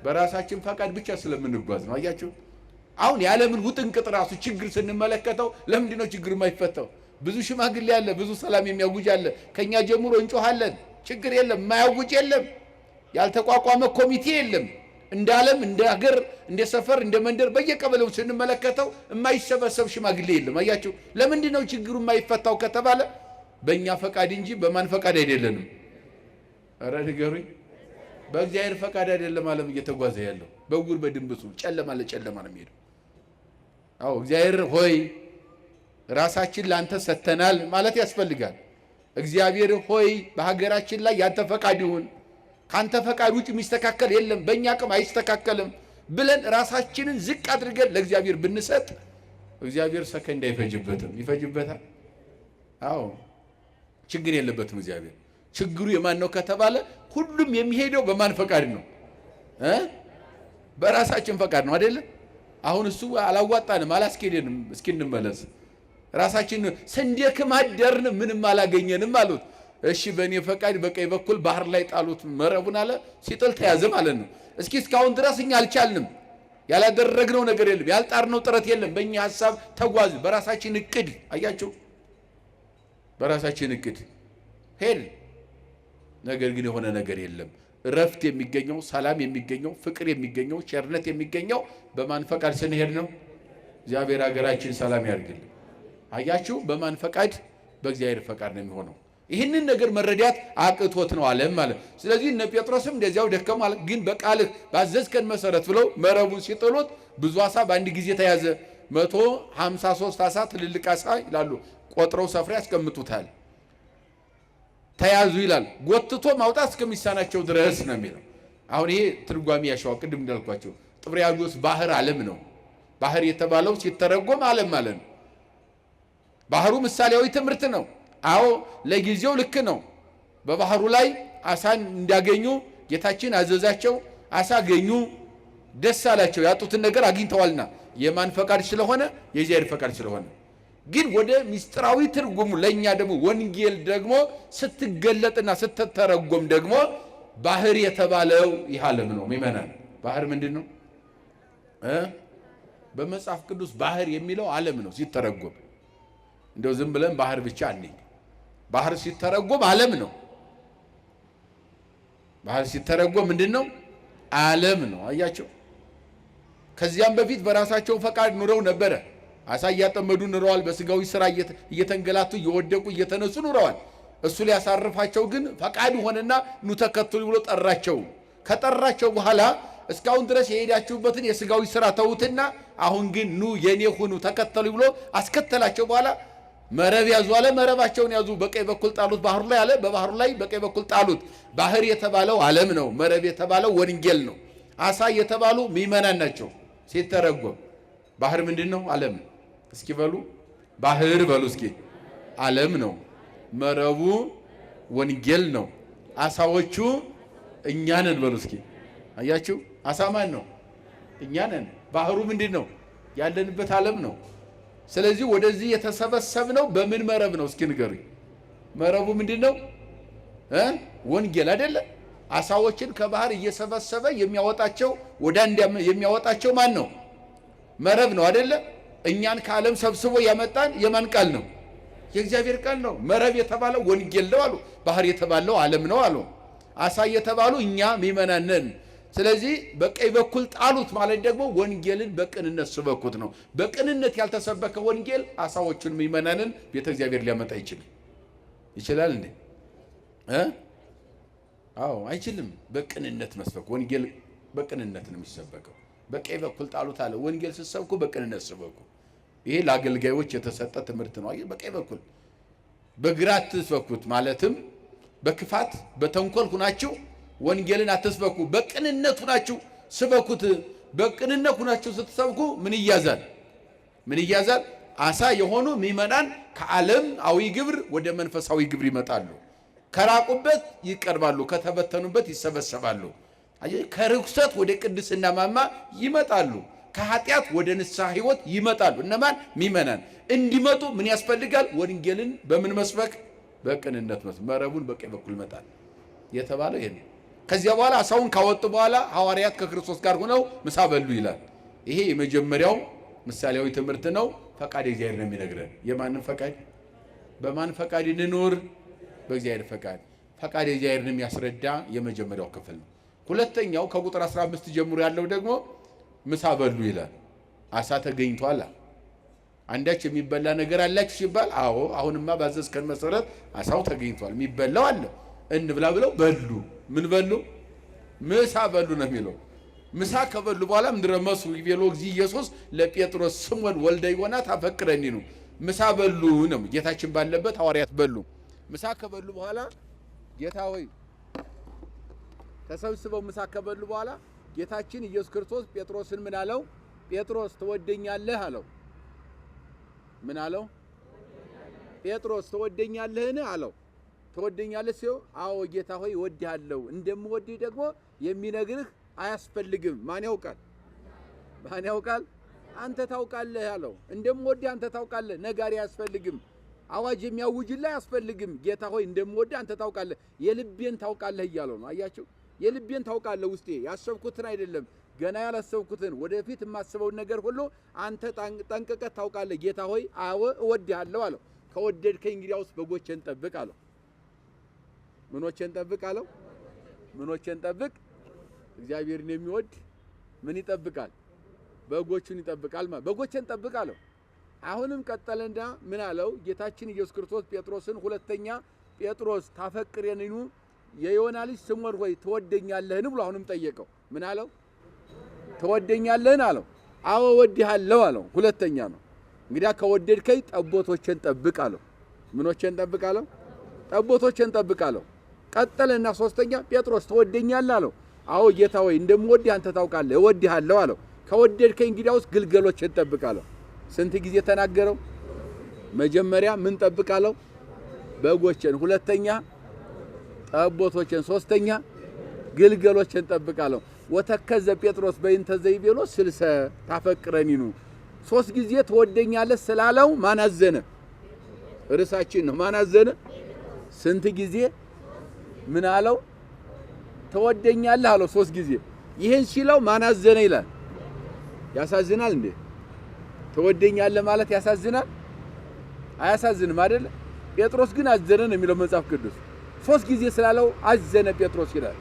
በራሳችን ፈቃድ ብቻ ስለምንጓዝ ነው። አያችሁ፣ አሁን የዓለምን ውጥንቅጥ ራሱ ችግር ስንመለከተው ለምንድን ነው ችግር የማይፈታው? ብዙ ሽማግሌ አለ፣ ብዙ ሰላም የሚያውጅ አለ። ከኛ ጀምሮ እንጮሃለን፣ ችግር የለም፣ የማያውጅ የለም፣ ያልተቋቋመ ኮሚቴ የለም። እንደ ዓለም እንደ ሀገር እንደ ሰፈር እንደ መንደር በየቀበሌው ስንመለከተው የማይሰበሰብ ሽማግሌ የለም። አያችሁ፣ ለምንድን ነው ችግሩ የማይፈታው ከተባለ በእኛ ፈቃድ እንጂ በማን ፈቃድ አይደለንም። ኧረ ንገሩኝ። በእግዚአብሔር ፈቃድ አይደለም ዓለም እየተጓዘ ያለው። በውር በድንብሱ ጨለማ ለጨለማ ነው የሚሄደው። አዎ እግዚአብሔር ሆይ ራሳችን ላንተ ሰጥተናል ማለት ያስፈልጋል። እግዚአብሔር ሆይ በሀገራችን ላይ ያንተ ፈቃድ ይሁን፣ ካንተ ፈቃድ ውጭ የሚስተካከል የለም፣ በእኛ አቅም አይስተካከልም ብለን ራሳችንን ዝቅ አድርገን ለእግዚአብሔር ብንሰጥ እግዚአብሔር ሰከንድ አይፈጅበትም። ይፈጅበታል? አዎ ችግር የለበትም እግዚአብሔር። ችግሩ የማን ነው ከተባለ ሁሉም የሚሄደው በማን ፈቃድ ነው? በራሳችን ፈቃድ ነው አይደለ? አሁን እሱ አላዋጣንም፣ አላስኬደንም። እስኪ እንመለስ። ራሳችን ስንደክም አደርን፣ ምንም አላገኘንም አሉት። እሺ በእኔ ፈቃድ በቀኝ በኩል ባህር ላይ ጣሉት መረቡን አለ። ሲጥል ተያዘ ማለት ነው። እስኪ እስካሁን ድረስ እኛ አልቻልንም። ያላደረግነው ነገር የለም፣ ያልጣርነው ጥረት የለም። በእኛ ሀሳብ ተጓዝ፣ በራሳችን እቅድ። አያችሁ፣ በራሳችን እቅድ ሄድ። ነገር ግን የሆነ ነገር የለም። እረፍት የሚገኘው ሰላም የሚገኘው ፍቅር የሚገኘው ቸርነት የሚገኘው በማን ፈቃድ ስንሄድ ነው? እግዚአብሔር ሀገራችን ሰላም ያድርግልን። አያችሁ፣ በማን ፈቃድ? በእግዚአብሔር ፈቃድ ነው የሚሆነው። ይህንን ነገር መረዳት አቅቶት ነው ዓለም ማለት። ስለዚህ እነ ጴጥሮስም እንደዚያው ደከሙ አለ። ግን በቃልህ ባዘዝከን መሰረት ብለው መረቡን ሲጥሉት ብዙ አሳ በአንድ ጊዜ ተያዘ። 153 አሳ ትልልቅ አሳ ይላሉ፣ ቆጥረው ሰፍሬ ያስቀምጡታል። ተያዙ ይላል። ጎትቶ ማውጣት እስከሚሳናቸው ድረስ ነው የሚለው። አሁን ይሄ ትርጓሜ ያሻው ቅድም እንዳልኳቸው ጥብርያዶስ ባህር ዓለም ነው። ባህር የተባለው ሲተረጎም ዓለም ማለት ነው። ባህሩ ምሳሌያዊ ትምህርት ነው። አዎ ለጊዜው ልክ ነው። በባህሩ ላይ አሳን እንዲያገኙ ጌታችን አዘዛቸው። አሳ አገኙ፣ ደስ አላቸው። ያጡትን ነገር አግኝተዋልና የማን ፈቃድ ስለሆነ? የእግዚአብሔር ፈቃድ ስለሆነ። ግን ወደ ምስጢራዊ ትርጉሙ ለኛ ደግሞ ወንጌል ደግሞ ስትገለጥና ስትተረጎም ደግሞ ባህር የተባለው ይህ ዓለም ነው። ምእመናን ባህር ምንድን ነው? በመጽሐፍ ቅዱስ ባህር የሚለው ዓለም ነው ሲተረጎም። እንደው ዝም ብለን ባህር ብቻ አንይ። ባህር ሲተረጎም ዓለም ነው። ባህር ሲተረጎም ምንድን ነው? ዓለም ነው። አያቸው። ከዚያም በፊት በራሳቸው ፈቃድ ኑረው ነበረ። አሳ እያጠመዱ ኑረዋል። በስጋዊ ስራ እየተንገላቱ እየወደቁ እየተነሱ ኑረዋል። እሱ ሊያሳርፋቸው ግን ፈቃዱ ሆነና ኑ ተከተሉ ብሎ ጠራቸው። ከጠራቸው በኋላ እስካሁን ድረስ የሄዳችሁበትን የስጋዊ ስራ ተዉትና አሁን ግን ኑ የኔ ሁኑ ተከተሉ ብሎ አስከተላቸው። በኋላ መረብ ያዙ አለ። መረባቸውን ያዙ፣ በቀኝ በኩል ጣሉት ባህሩ ላይ አለ። በባህሩ ላይ በቀኝ በኩል ጣሉት። ባህር የተባለው ዓለም ነው። መረብ የተባለው ወንጌል ነው። አሳ የተባሉ ምእመናን ናቸው። ሲተረጎም ባህር ምንድን ነው? ዓለም። እስኪ በሉ ባህር በሉ እስኪ። ዓለም ነው። መረቡ ወንጌል ነው። አሳዎቹ እኛ ነን በሉ እስኪ። አያችሁ፣ አሳ ማን ነው? እኛ ነን። ባህሩ ምንድን ነው? ያለንበት ዓለም ነው። ስለዚህ ወደዚህ የተሰበሰብነው በምን መረብ ነው? እስኪ ንገሩኝ። መረቡ ምንድን ነው? ወንጌል አይደለ? አሳዎችን ከባህር እየሰበሰበ የሚያወጣቸው ወደ አንድ የሚያወጣቸው ማን ነው? መረብ ነው አይደለ? እኛን ከዓለም ሰብስቦ ያመጣን የማን ቃል ነው? የእግዚአብሔር ቃል ነው። መረብ የተባለው ወንጌል ነው አሉ። ባህር የተባለው ዓለም ነው አሉ። አሳ የተባሉ እኛ ምእመናን ነን። ስለዚህ በቀኝ በኩል ጣሉት ማለት ደግሞ ወንጌልን በቅንነት ስበኩት ነው። በቅንነት ያልተሰበከ ወንጌል አሳዎቹን ምእመናንን ቤተ እግዚአብሔር ሊያመጣ ይችላል? ይችላል እንዴ? አዎ አይችልም። በቅንነት መስበክ ወንጌል በቅንነት ነው የሚሰበከው። በቀኝ በኩል ጣሉት አለ። ወንጌል ስትሰብኩ በቅንነት ስበኩ። ይሄ ለአገልጋዮች የተሰጠ ትምህርት ነው። በቀኝ በኩል በግራ አትስበኩት ማለትም በክፋት በተንኮል ሁናችሁ ወንጌልን አትስበኩ። በቅንነት ሁናችሁ ስበኩት። በቅንነት ሁናችሁ ስትሰብኩ ምን ይያዛል? ምን ይያዛል? አሳ የሆኑ ምእመናን ከዓለማዊ ግብር ወደ መንፈሳዊ ግብር ይመጣሉ። ከራቁበት ይቀርባሉ፣ ከተበተኑበት ይሰበሰባሉ። ከርኩሰት ወደ ቅድስና ማማ ይመጣሉ። ከኃጢአት ወደ ንስሐ ሕይወት ይመጣሉ። እነማን? ምእመናን። እንዲመጡ ምን ያስፈልጋል? ወንጌልን በምን መስበክ? በቅንነት መስበክ። መረቡን በቀኝ በኩል ይመጣል የተባለው ይሄ ነው። ከዚያ በኋላ አሳውን ካወጡ በኋላ ሐዋርያት ከክርስቶስ ጋር ሆነው ምሳ በሉ ይላል። ይሄ የመጀመሪያው ምሳሌያዊ ትምህርት ነው። ፈቃድ እግዚአብሔር ነው የሚነግረን። የማንን ፈቃድ? በማን ፈቃድ እንኑር? በእግዚአብሔር ፈቃድ። ፈቃድ እግዚአብሔርን የሚያስረዳ የመጀመሪያው ክፍል ነው። ሁለተኛው ከቁጥር 15 ጀምሮ ያለው ደግሞ ምሳ በሉ ይላል። አሳ ተገኝቷል። አንዳች የሚበላ ነገር አላችሁ ሲባል አዎ አሁንማ ባዘዝከን መሰረት አሳው ተገኝቷል፣ የሚበላው አለ፣ እንብላ ብለው በሉ። ምን በሉ? ምሳ በሉ ነው የሚለው። ምሳ ከበሉ በኋላ ምድረመሱ ይቤሎ እግዚእ ኢየሱስ ለጴጥሮስ ስምዖን ወልደ ዮና ታፈቅረኒ ነው። ምሳ በሉ ነው። ጌታችን ባለበት ሐዋርያት በሉ። ምሳ ከበሉ በኋላ ጌታ ሆይ ተሰብስበው ምሳ ከበሉ በኋላ ጌታችን ኢየሱስ ክርስቶስ ጴጥሮስን ምን አለው? ጴጥሮስ ትወደኛለህ አለው። ምን አለው? ጴጥሮስ ትወደኛለህን አለው። ትወደኛለህ ሲለው አዎ ጌታ ሆይ እወድሃለሁ፣ እንደምወድህ ደግሞ የሚነግርህ አያስፈልግም። ማን ያውቃል? ማን ያውቃል? አንተ ታውቃለህ አለው። እንደምወድህ አንተ ታውቃለህ፣ ነጋሪ አያስፈልግም፣ አዋጅ የሚያውጅልህ አያስፈልግም። ጌታ ሆይ እንደምወድህ አንተ ታውቃለህ፣ የልቤን ታውቃለህ እያለው ነው። አያችሁ፣ የልቤን ታውቃለህ፣ ውስጤ ያሰብኩትን አይደለም ገና ያላሰብኩትን ወደፊት የማስበውን ነገር ሁሉ አንተ ጠንቅቀህ ታውቃለህ። ጌታ ሆይ አዎ እወድሃለሁ አለው። ከወደድከኝ እንግዲያውስ በጎቼን ጠብቅ አለው። ምኖቼን ጠብቅ አለው? ምኖቼን ጠብቅ? እግዚአብሔርን የሚወድ ምን ይጠብቃል? በጎቹን ይጠብቃል ማለት በጎቼን ጠብቅ አለው። አሁንም ቀጠለና ምን አለው? ጌታችን ኢየሱስ ክርስቶስ ጴጥሮስን ሁለተኛ ጴጥሮስ ታፈቅረኒኑ የዮና ልጅ ስምዖን ሆይ ትወደኛለህን ብሎ አሁንም ጠየቀው። ምን አለው? ትወደኛለህን አለው። አዎ እወድሃለሁ አለው። ሁለተኛ ነው። እንግዲያ ከወደድከኝ ጠቦቶችን ጠብቅ አለው። ምኖችን ጠብቅ አለው? ጠቦቶችን ጠብቅ አለው። ቀጠለና ሶስተኛ ጴጥሮስ ትወደኛለህ አለው። አዎ ጌታ ሆይ እንደምወድህ አንተ ታውቃለህ፣ እወድሃለሁ አለው። ከወደድከኝ እንግዲያውስ ግልገሎችን ጠብቅ አለው። ስንት ጊዜ ተናገረው? መጀመሪያ ምን ጠብቅ አለው? በጎችን፣ ሁለተኛ ጠቦቶችን፣ ሶስተኛ ግልገሎችን ጠብቅ አለው። ወተከዘ ጴጥሮስ በእንተ ዘይቤሎ ስልሰ ታፈቅረኒኑ ሶስት ጊዜ ትወደኛለህ ስላለው ማን አዘነ? ርዕሳችን ነው። ማን አዘነ? ስንት ጊዜ ምን አለው? ትወደኛለህ አለው ሶስት ጊዜ። ይህን ሲለው ማን አዘነ ይላል። ያሳዝናል እንዴ? ትወደኛለህ ማለት ያሳዝናል? አያሳዝንም አይደል? ጴጥሮስ ግን አዘነ ነው የሚለው መጽሐፍ ቅዱስ። ሶስት ጊዜ ስላለው አዘነ ጴጥሮስ ይላል።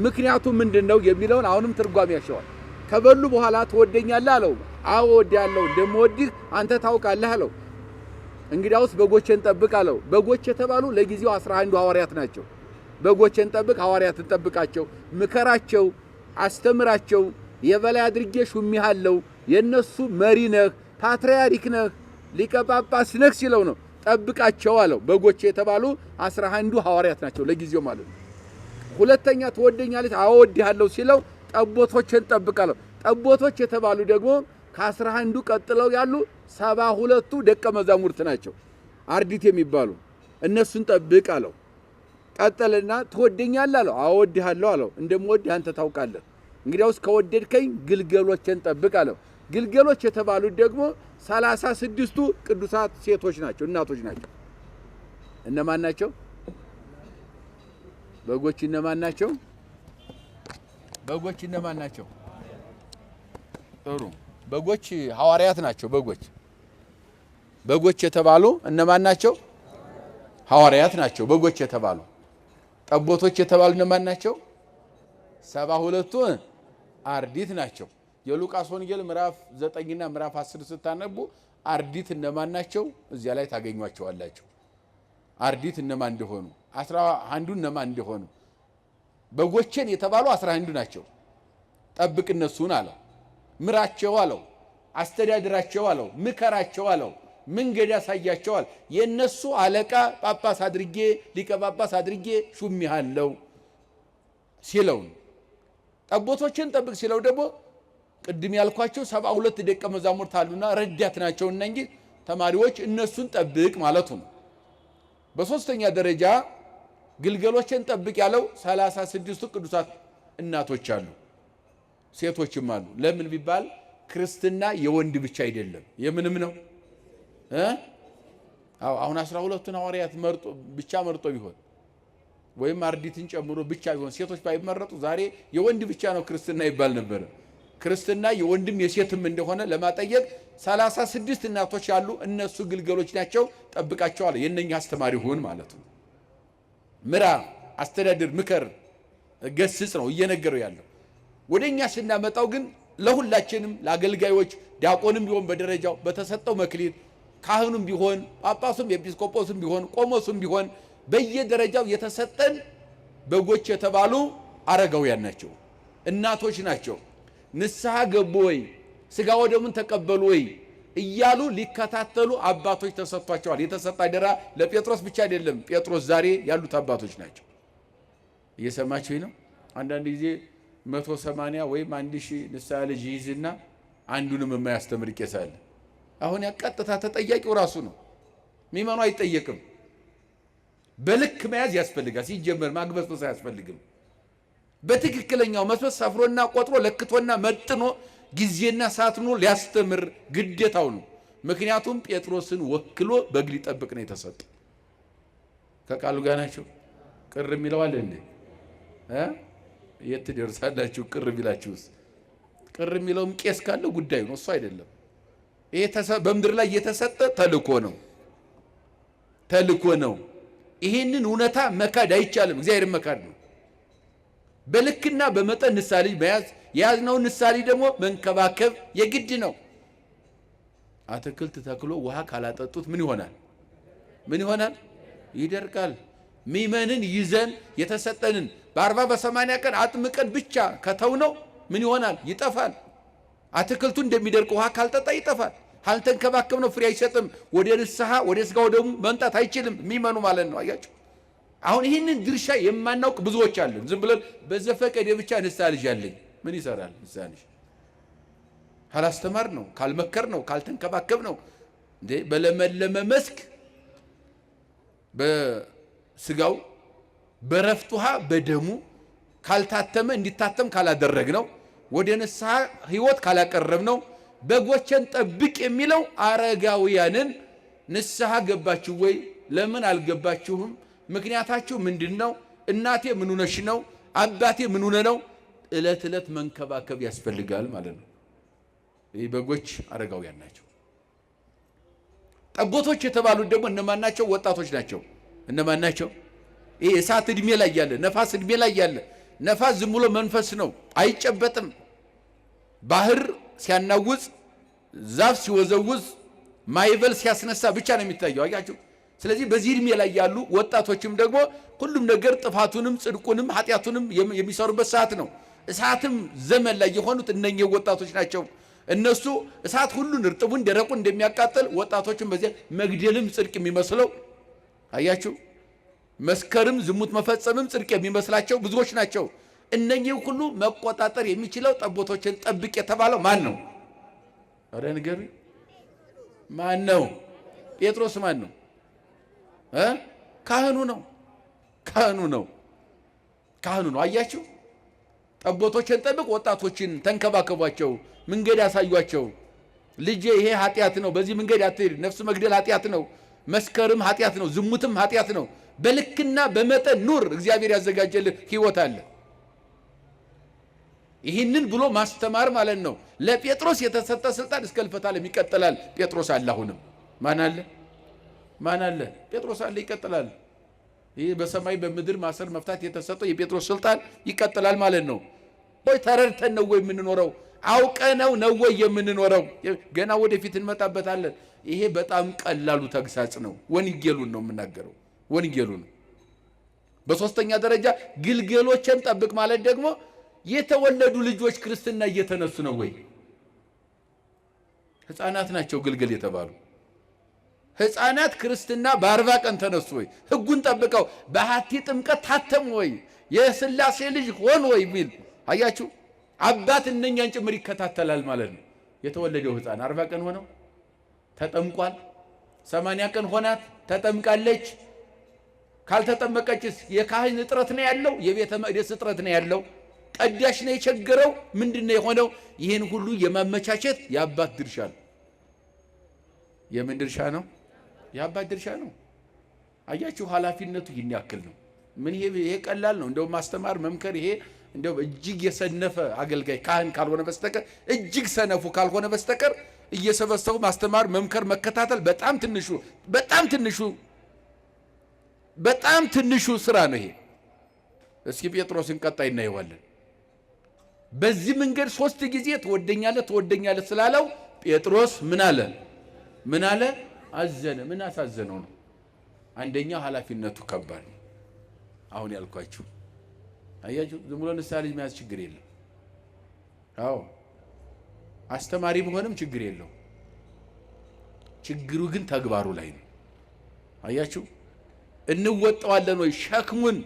ምክንያቱ ምንድነው የሚለውን አሁንም ትርጓሜ ያሻዋል። ከበሉ በኋላ ትወደኛለህ አለው። አዎ እወድሃለሁ፣ እንደምወድህ አንተ ታውቃለህ አለው። እንግዲያውስ በጎችን ጠብቅ አለው። በጎች የተባሉ ለጊዜው 11 ሐዋርያት ናቸው። በጎችን ጠብቅ፣ ሐዋርያትን ጠብቃቸው፣ ምከራቸው፣ አስተምራቸው፣ የበላይ አድርጌ ሹሜሃለሁ፣ የነሱ መሪ ነህ፣ ፓትርያርክ ነህ፣ ሊቀ ጳጳስ ነህ ሲለው ነው ጠብቃቸው አለው። በጎች የተባሉ 11 ሐዋርያት ናቸው ለጊዜው ማለት ነው። ሁለተኛ ትወደኛለህ? አዎ እወድሃለሁ ሲለው ጠቦቶችን ጠብቅ አለው። ጠቦቶች የተባሉ ደግሞ ከ11 ቀጥለው ያሉ 72ቱ ደቀ መዛሙርት ናቸው፣ አርዲት የሚባሉ እነሱን ጠብቅ አለው። ቀጠለና ትወደኛለህ አለው። አዎ እወድሃለሁ አለው። እንደምወድህ አንተ ታውቃለህ። እንግዲያውስ ከወደድከኝ ግልገሎችን ጠብቅ አለው። ግልገሎች የተባሉት ደግሞ 36ቱ ቅዱሳት ሴቶች ናቸው፣ እናቶች ናቸው። እነማን ናቸው? በጎች እነማን ናቸው? በጎች እነማን ናቸው? ጥሩ። በጎች ሐዋርያት ናቸው። በጎች የተባሉ እነማን ናቸው? ሐዋርያት ናቸው። በጎች የተባሉ ጠቦቶች የተባሉ እነማን ናቸው? 72ቱ አርዲት ናቸው። የሉቃስ ወንጌል ምዕራፍ 9 እና ምዕራፍ 10 ስታነቡ አርዲት እነማን ናቸው እዚያ ላይ ታገኟቸዋላችሁ። አርዲት እነማን እንደሆኑ 11ዱ እነማን እንደሆኑ በጎችን የተባሉ 11 ናቸው። ጠብቅ እነሱን አለው። ምራቸው አለው። አስተዳድራቸው አለው። ምከራቸው አለው። መንገድ ያሳያቸው አለ። የነሱ አለቃ ጳጳስ አድርጌ ሊቀ ጳጳስ አድርጌ ሹሜሃለሁ ሲለው፣ ጠቦቶችን ጠብቅ ሲለው ደግሞ ቅድም ያልኳቸው 72 ደቀ መዛሙርት አሉና ረዳት ናቸውና እንጂ ተማሪዎች እነሱን ጠብቅ ማለቱ ነው። በሶስተኛ ደረጃ ግልገሎችን ጠብቅ ያለው 36ቱ ቅዱሳት እናቶች አሉ፣ ሴቶችም አሉ። ለምን ቢባል ክርስትና የወንድ ብቻ አይደለም፣ የምንም ነው። አሁን 12ቱን ሐዋርያት ብቻ መርጦ ቢሆን ወይም አርዲትን ጨምሮ ብቻ ቢሆን ሴቶች ባይመረጡ ዛሬ የወንድ ብቻ ነው ክርስትና ይባል ነበር። ክርስትና የወንድም የሴትም እንደሆነ ለማጠየቅ 36 እናቶች አሉ። እነሱ ግልገሎች ናቸው፣ ጠብቃቸዋል። የነኛ አስተማሪ ሁን ማለት ነው። ምራ፣ አስተዳድር፣ ምከር፣ ገስጽ ነው እየነገረው ያለው። ወደኛ ስናመጣው ግን ለሁላችንም ለአገልጋዮች ዲያቆንም ቢሆን በደረጃው በተሰጠው መክሊት ካህኑም ቢሆን ጳጳሱም ኤጲስቆጶስም ቢሆን ቆሞሱም ቢሆን በየደረጃው የተሰጠን በጎች የተባሉ አረጋውያን ናቸው፣ እናቶች ናቸው። ንስሐ ገቡ ወይ ስጋ ወደሙን ተቀበሉ ወይ እያሉ ሊከታተሉ አባቶች ተሰጥቷቸዋል። የተሰጠ አደራ ለጴጥሮስ ብቻ አይደለም። ጴጥሮስ ዛሬ ያሉት አባቶች ናቸው። እየሰማችሁ ነው። አንዳንድ ጊዜ 180 ወይም 1000 ንስሐ ልጅ ይይዝና አንዱንም የማያስተምር ቄስ አለ። አሁን ያቀጥታ ተጠያቂው ራሱ ነው። ሚመኑ አይጠየቅም። በልክ መያዝ ያስፈልጋል። ሲጀመር ማግበስበስ አያስፈልግም። በትክክለኛው መስመር ሰፍሮና ቆጥሮ ለክቶና መጥኖ ጊዜና ሰዓትኖ ሊያስተምር ግዴታው ነው። ምክንያቱም ጴጥሮስን ወክሎ በግ ሊጠብቅ ነው የተሰጠ። ከቃሉ ጋር ናቸው። ቅር የሚለዋል እንዴ? የት ትደርሳላችሁ? ቅር ቢላችሁስ? ቅር የሚለውም ቄስ ካለው ጉዳዩ ነው፣ እሱ አይደለም። ይሄ በምድር ላይ የተሰጠ ተልኮ ነው። ይሄንን እውነታ መካድ አይቻልም። እግዚአብሔር መካድ ነው። በልክና በመጠን ንስሐ ልጅ መያዝ፣ የያዝነውን ንስሐ ልጅ ደግሞ መንከባከብ የግድ ነው። አትክልት ተክሎ ውሃ ካላጠጡት ምን ይሆናል? ይደርቃል። ሚመንን ይዘን የተሰጠንን በ40 በ80 ቀን አጥምቀን ብቻ ከተውነው ምን ይሆናል? ይጠፋል። አትክልቱ እንደሚደርቅ ውሃ ካልጠጣ ይጠፋል። ካልተንከባከብነው ፍሬ አይሰጥም። ወደ ንስሐ ወደ ስጋው ደግሞ መምጣት አይችልም ሚመኑ ማለት ነው። አያችሁ አሁን ይህንን ድርሻ የማናውቅ ብዙዎች አለን። ዝም ብለን በዘፈቀደ ብቻ ንስሐ ልጅ አለኝ ምን ይሰራል? ንስሐ ልጅ ካላስተማር ነው፣ ካልመከር ነው፣ ካልተንከባከብ ነው እንዴ በለመለመ መስክ በስጋው በረፍት ውሃ በደሙ ካልታተመ እንዲታተም ካላደረግ ነው፣ ወደ ንስሐ ህይወት ካላቀረብ ነው። በጎችን ጠብቅ የሚለው አረጋውያንን ንስሐ ገባችሁ ወይ? ለምን አልገባችሁም? ምክንያታችሁ ምንድነው? እናቴ ምን ሆነሽ ነው? አባቴ ምን ሆነ ነው? እለት እለት መንከባከብ ያስፈልጋል ማለት ነው። ይህ በጎች አረጋውያን ናቸው። ጠቦቶች የተባሉት ደግሞ እነማን ናቸው? ወጣቶች ናቸው። እነማን ናቸው? ይህ እሳት እድሜ ላይ ያለ ነፋስ እድሜ ላይ ያለ ነፋስ ዝም ብሎ መንፈስ ነው፣ አይጨበጥም። ባህር ሲያናውጽ፣ ዛፍ ሲወዘውዝ፣ ማይበል ሲያስነሳ ብቻ ነው የሚታየው። አያችሁ። ስለዚህ በዚህ እድሜ ላይ ያሉ ወጣቶችም ደግሞ ሁሉም ነገር ጥፋቱንም ጽድቁንም ኃጢአቱንም የሚሰሩበት ሰዓት ነው። እሳትም ዘመን ላይ የሆኑት እነኚህ ወጣቶች ናቸው። እነሱ እሳት ሁሉን እርጥቡን ደረቁን እንደሚያቃጥል ወጣቶችም በዚያ መግደልም ጽድቅ የሚመስለው አያችሁ። መስከርም ዝሙት መፈጸምም ጽድቅ የሚመስላቸው ብዙዎች ናቸው። እነኚህ ሁሉ መቆጣጠር የሚችለው ጠቦቶችን ጠብቅ የተባለው ማን ነው? አረ ንገሩኝ፣ ማን ነው? ጴጥሮስ ማን ነው? ካህኑ ነው። ካህኑ ነው። ካህኑ ነው። አያችሁ። ጠቦቶችን ጠብቅ፣ ወጣቶችን ተንከባከቧቸው፣ መንገድ ያሳዩአቸው። ልጄ ይሄ ኃጢአት ነው፣ በዚህ መንገድ አትሄድ፣ ነፍስ መግደል ኃጢአት ነው፣ መስከርም ኃጢአት ነው፣ ዝሙትም ኃጢአት ነው። በልክና በመጠን ኑር፣ እግዚአብሔር ያዘጋጀልህ ህይወት አለ። ይህንን ብሎ ማስተማር ማለት ነው። ለጴጥሮስ የተሰጠ ስልጣን እስከ ሕልፈተ ዓለም ይቀጥላል። ጴጥሮስ አለ። አሁንም ማን አለ? ማን አለ? ጴጥሮስ አለ፣ ይቀጥላል። ይህ በሰማይ በምድር ማሰር መፍታት የተሰጠው የጴጥሮስ ስልጣን ይቀጥላል ማለት ነው። ወይ ተረድተን ነው ወይ የምንኖረው? አውቀነው ነው ወይ የምንኖረው? ገና ወደፊት እንመጣበታለን። ይሄ በጣም ቀላሉ ተግሳጽ ነው። ወንጌሉን ነው የምናገረው፣ ወንጌሉን። በሶስተኛ ደረጃ ግልገሎችን ጠብቅ ማለት ደግሞ የተወለዱ ልጆች ክርስትና እየተነሱ ነው ወይ? ህፃናት ናቸው ግልገል የተባሉ ህፃናት ክርስትና በ40 ቀን ተነሱ ወይ? ህጉን ጠብቀው በሐቲ ጥምቀት ታተሙ ወይ? የሥላሴ ልጅ ሆን ወይ ሚል አያችሁ። አባት እነኛን ጭምር ይከታተላል ማለት ነው። የተወለደው ህፃን 40 ቀን ሆነው ተጠምቋል። 80 ቀን ሆናት ተጠምቃለች። ካልተጠመቀችስ የካህን እጥረት ነው ያለው፣ የቤተ መቅደስ እጥረት ነው ያለው። ቀዳሽ ነው የቸገረው። ምንድነው የሆነው? ይህን ሁሉ የማመቻቸት የአባት ድርሻ ነው። የምን ድርሻ ነው? የአባት ድርሻ ነው። አያችሁ፣ ኃላፊነቱ ይህን ያክል ነው። ምን ይሄ ቀላል ነው? እንደው ማስተማር መምከር፣ ይሄ እንደው እጅግ የሰነፈ አገልጋይ ካህን ካልሆነ በስተቀር እጅግ ሰነፉ ካልሆነ በስተቀር እየሰበሰቡ ማስተማር መምከር መከታተል በጣም ትንሹ ስራ ነው ይሄ። እስኪ ጴጥሮስን ቀጣይ እናየዋለን። በዚህ መንገድ 3 ጊዜ ትወደኛለህ ስላለው ጴጥሮስ ምን አለ? ምን አለ? አዘነ። ምን አሳዘነው ነው? አንደኛ ኃላፊነቱ ከባድ ነው። አሁን ያልኳችሁ አያችሁ። ዝም ብሎ ንስሐ ልጅ መያዝ ችግር የለም። አዎ አስተማሪ ቢሆንም ችግር የለው። ችግሩ ግን ተግባሩ ላይ ነው። አያችሁ፣ እንወጣዋለን ወይ ሸክሙን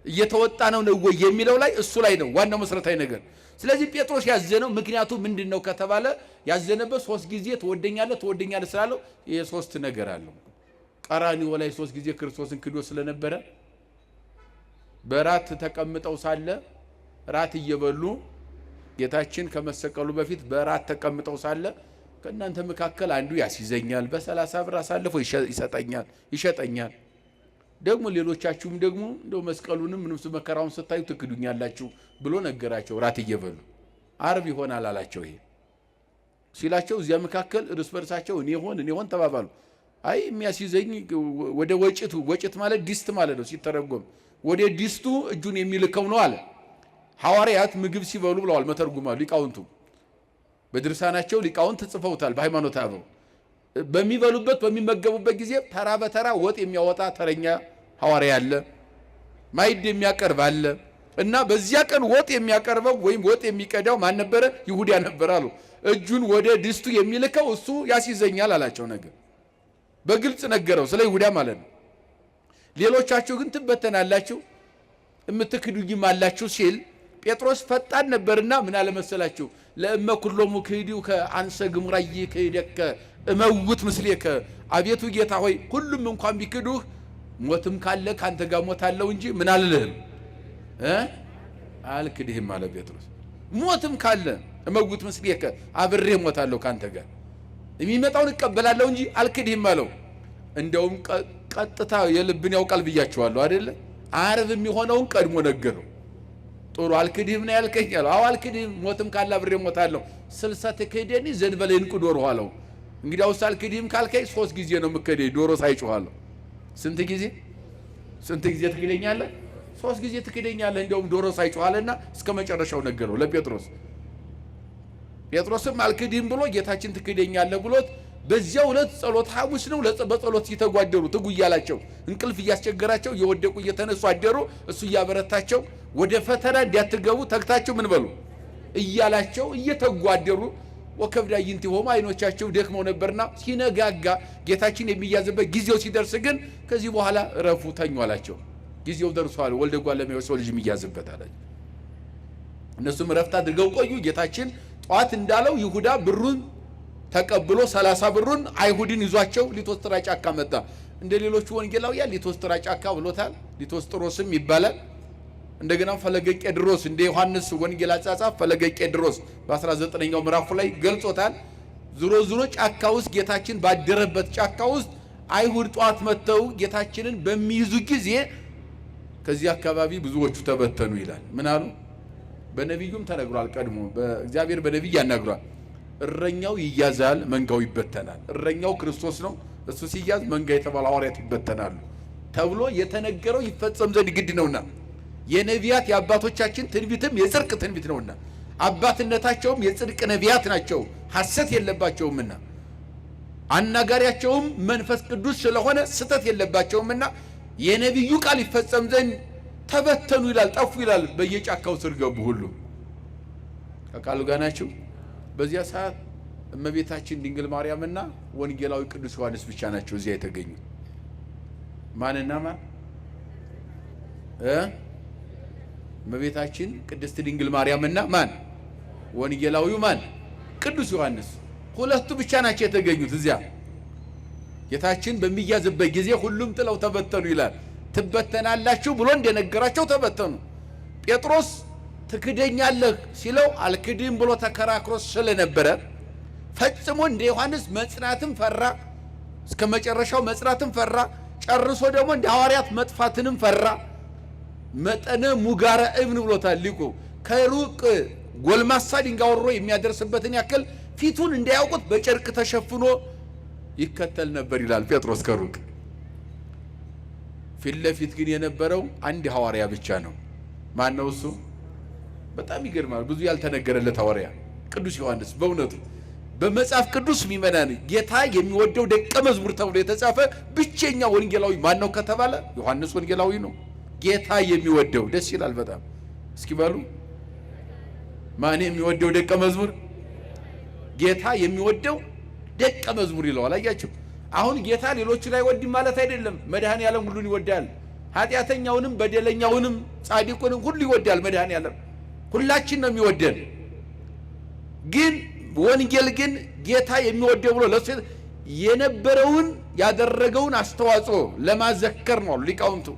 እየተወጣ ነው ወይ የሚለው ላይ እሱ ላይ ነው ዋናው መሰረታዊ ነገር። ስለዚህ ጴጥሮስ ያዘነው ምክንያቱ ምንድነው ከተባለ ያዘነበት 3 ጊዜ ትወደኛለህ ስላለው የሶስት ነገር አለው። ቀራንዮ ላይ 3 ጊዜ ክርስቶስን ክዶ ስለነበረ በራት ተቀምጠው ሳለ ራት እየበሉ ጌታችን ከመሰቀሉ በፊት በራት ተቀምጠው ሳለ ከእናንተ መካከል አንዱ ያስይዘኛል፣ በ30 ብር አሳልፎ ይሸጠኛል፣ ደግሞ ሌሎቻችሁም ደግሞ እንደው መስቀሉንም ምንም መከራውን ስታዩ ትክዱኛላችሁ ብሎ ነገራቸው። ራት እየበሉ ዓርብ ይሆናል አላቸው። ይሄ ሲላቸው እዚያ መካከል እርስ በርሳቸው እኔ ሆን ተባባሉ። አይ የሚያስይዘኝ ወደ ወጭት ማለት ዲስት ማለት ነው ሲተረጎም፣ ወደ ዲስቱ እጁን የሚልከው ነው አለ። ሐዋርያት ምግብ ሲበሉ ብለዋል መተርጉማሉ ሊቃውንቱ። በድርሳናቸው ሊቃውንት ጽፈውታል። በሃይማኖት አበው በሚበሉበት በሚመገቡበት ጊዜ ተራ በተራ ወጥ የሚያወጣ ተረኛ ሐዋርያ አለ፣ ማዕድ የሚያቀርብ አለ። እና በዚያ ቀን ወጥ የሚያቀርበው ወይም ወጥ የሚቀዳው ማን ነበረ? ይሁዳ ነበር አሉ። እጁን ወደ ድስቱ የሚልከው እሱ ያስይዘኛል አላቸው። ነገር በግልጽ ነገረው፣ ስለ ይሁዳ ማለት ነው። ሌሎቻችሁ ግን ትበተናላችሁ የምትክዱኝም አላችሁ ሲል ጴጥሮስ ፈጣን ነበርና ምን አለ መሰላችሁ? ለእመ ኩሎሙ ክህዲው ከአንሰ ግሙራይ ክህደከ እመውት ምስሌከ። አቤቱ ጌታ ሆይ ሁሉም እንኳን ቢክዱህ ሞትም ካለ ካንተ ጋር ሞታለሁ እንጂ ምን አልልህም አልክድህም አለ ጴጥሮስ። ሞትም ካለ እመውት ምስሌከ አብሬ ሞታለሁ ካንተ ጋር የሚመጣውን እቀበላለሁ እንጂ አልክድህም አለው። እንደውም ቀጥታ የልብን ያውቃል ብያችኋለሁ አይደለ? ዓርብ የሚሆነውን ቀድሞ ነገረው። ጥሩ አልክድህም ነው ያልከኝ አለው። አዎ አልክድህም፣ ሞትም ካለ አብሬ ሞታለሁ። 60 ትክደኒ ዘንበለ ይንቁ ዶሮ አለው። እንግዲያውስ አልክድህም ካልከኝ 3 ጊዜ ነው የምከደኝ ዶሮ ሳይጮሃለሁ። ስንት ጊዜ ትክደኛለህ? 3 ጊዜ ትክደኛለህ እንደውም ዶሮ ሳይጮሃልና እስከ መጨረሻው ነገረው ለጴጥሮስ። ጴጥሮስም አልክድህም ብሎ ጌታችን ትክደኛለህ ብሎት በዚያው ዕለት ጸሎት ሐሙስ ነው። በጸሎት ሲተጓደሩ ትጉ እያላቸው እንቅልፍ እያስቸገራቸው እየወደቁ እየተነሱ አደሩ። እሱ እያበረታቸው ወደ ፈተና እንዲያትገቡ ተግታቸው ምን በሉ እያላቸው እየተጓደሩ ወከብዳ ይንቲሆም አይኖቻቸው ደክመው ነበርና ሲነጋጋ ጌታችን የሚያዝበት ጊዜው ሲደርስ ግን ከዚህ በኋላ ረፉ ተኙ አላቸው። ጊዜው ደርሷል፣ ወልደ እጓለ እመሕያው ሰው ልጅ የሚያዝበት አላቸው። እነሱም ረፍት አድርገው ቆዩ። ጌታችን ጠዋት እንዳለው ይሁዳ ብሩን ተቀብሎ 30 ብሩን አይሁድን ይዟቸው ሊቶስጥራ ጫካ መጣ። እንደ ሌሎቹ ወንጌላውያን ሊቶስጥራ ጫካ ብሎታል። ሊቶስጥሮስም ይባላል። እንደገና ፈለገ ቄድሮስ እንደ ዮሐንስ ወንጌል አጻጻፍ ፈለገ ቄድሮስ በ19ኛው ምዕራፉ ላይ ገልጾታል። ዙሮ ጫካ ውስጥ ጌታችን ባደረበት ጫካ ውስጥ አይሁድ ጧት መተው ጌታችንን በሚይዙ ጊዜ ከዚህ አካባቢ ብዙዎቹ ተበተኑ ይላል። ምን አሉ? በነቢዩም ተነግሯል። ቀድሞ በእግዚአብሔር በነቢይ ያናግሯል። እረኛው ይያዛል፣ መንጋው ይበተናል። እረኛው ክርስቶስ ነው። እሱ ሲያዝ መንጋ የተባሉ ሐዋርያት ይበተናሉ ተብሎ የተነገረው ይፈጸም ዘንድ ግድ ነውና የነቢያት የአባቶቻችን ትንቢትም የጽድቅ ትንቢት ነውና አባትነታቸውም የጽድቅ ነቢያት ናቸው፣ ሐሰት የለባቸውምና አናጋሪያቸውም መንፈስ ቅዱስ ስለሆነ ስተት የለባቸውምና የነቢዩ ቃል ይፈጸም ዘንድ ተበተኑ ይላል፣ ጠፉ ይላል። በየጫካው ስር ገቡ ሁሉ። ከቃሉ ጋር ናቸው። በዚያ ሰዓት እመቤታችን ድንግል ማርያምና ወንጌላዊ ቅዱስ ዮሐንስ ብቻ ናቸው እዚያ የተገኙ። ማንና ማን? እመቤታችን ቅድስት ድንግል ማርያምና ማን? ወንጌላዊው ማን? ቅዱስ ዮሐንስ። ሁለቱ ብቻ ናቸው የተገኙት እዚያ። ጌታችን በሚያዝበት ጊዜ ሁሉም ጥለው ተበተኑ ይላል። ትበተናላችሁ ብሎ እንደነገራቸው ተበተኑ። ጴጥሮስ ትክደኛለህ ሲለው አልክድም ብሎ ተከራክሮ ስለነበረ ፈጽሞ እንደ ዮሐንስ መጽናትም ፈራ፣ እስከ መጨረሻው መጽናትም ፈራ። ጨርሶ ደግሞ እንደ ሐዋርያት መጥፋትንም ፈራ። መጠነ ሙጋረ እብን ብሎታል ሊቁ። ከሩቅ ጎልማሳ ድንጋይ ወርሮ የሚያደርስበትን ያክል ፊቱን እንዳያውቁት በጨርቅ ተሸፍኖ ይከተል ነበር ይላል ጴጥሮስ ከሩቅ። ፊት ለፊት ግን የነበረው አንድ ሐዋርያ ብቻ ነው። ማን ነው እሱ? በጣም ይገርማል። ብዙ ያልተነገረለት ሐዋርያ ቅዱስ ዮሐንስ። በእውነቱ በመጽሐፍ ቅዱስ ሚመናን ጌታ የሚወደው ደቀ መዝሙር ተብሎ የተጻፈ ብቸኛ ወንጌላዊ ማን ነው ከተባለ ዮሐንስ ወንጌላዊ ነው። ጌታ የሚወደው ደስ ይላል በጣም። እስኪ በሉ ማን የሚወደው ደቀ መዝሙር? ጌታ የሚወደው ደቀ መዝሙር ይለዋል። አያችሁ፣ አሁን ጌታ ሌሎቹን አይወድም ማለት አይደለም። መድኃኔዓለም ሁሉን ይወዳል። ኃጢአተኛውንም በደለኛውንም ጻድቁንም ሁሉ ይወዳል መድኃኔዓለም። ሁላችን ነው የሚወደን። ግን ወንጌል ግን ጌታ የሚወደው ብሎ ለሱ የነበረውን ያደረገውን አስተዋጽኦ ለማዘከር ነው ሊቃውንቱ።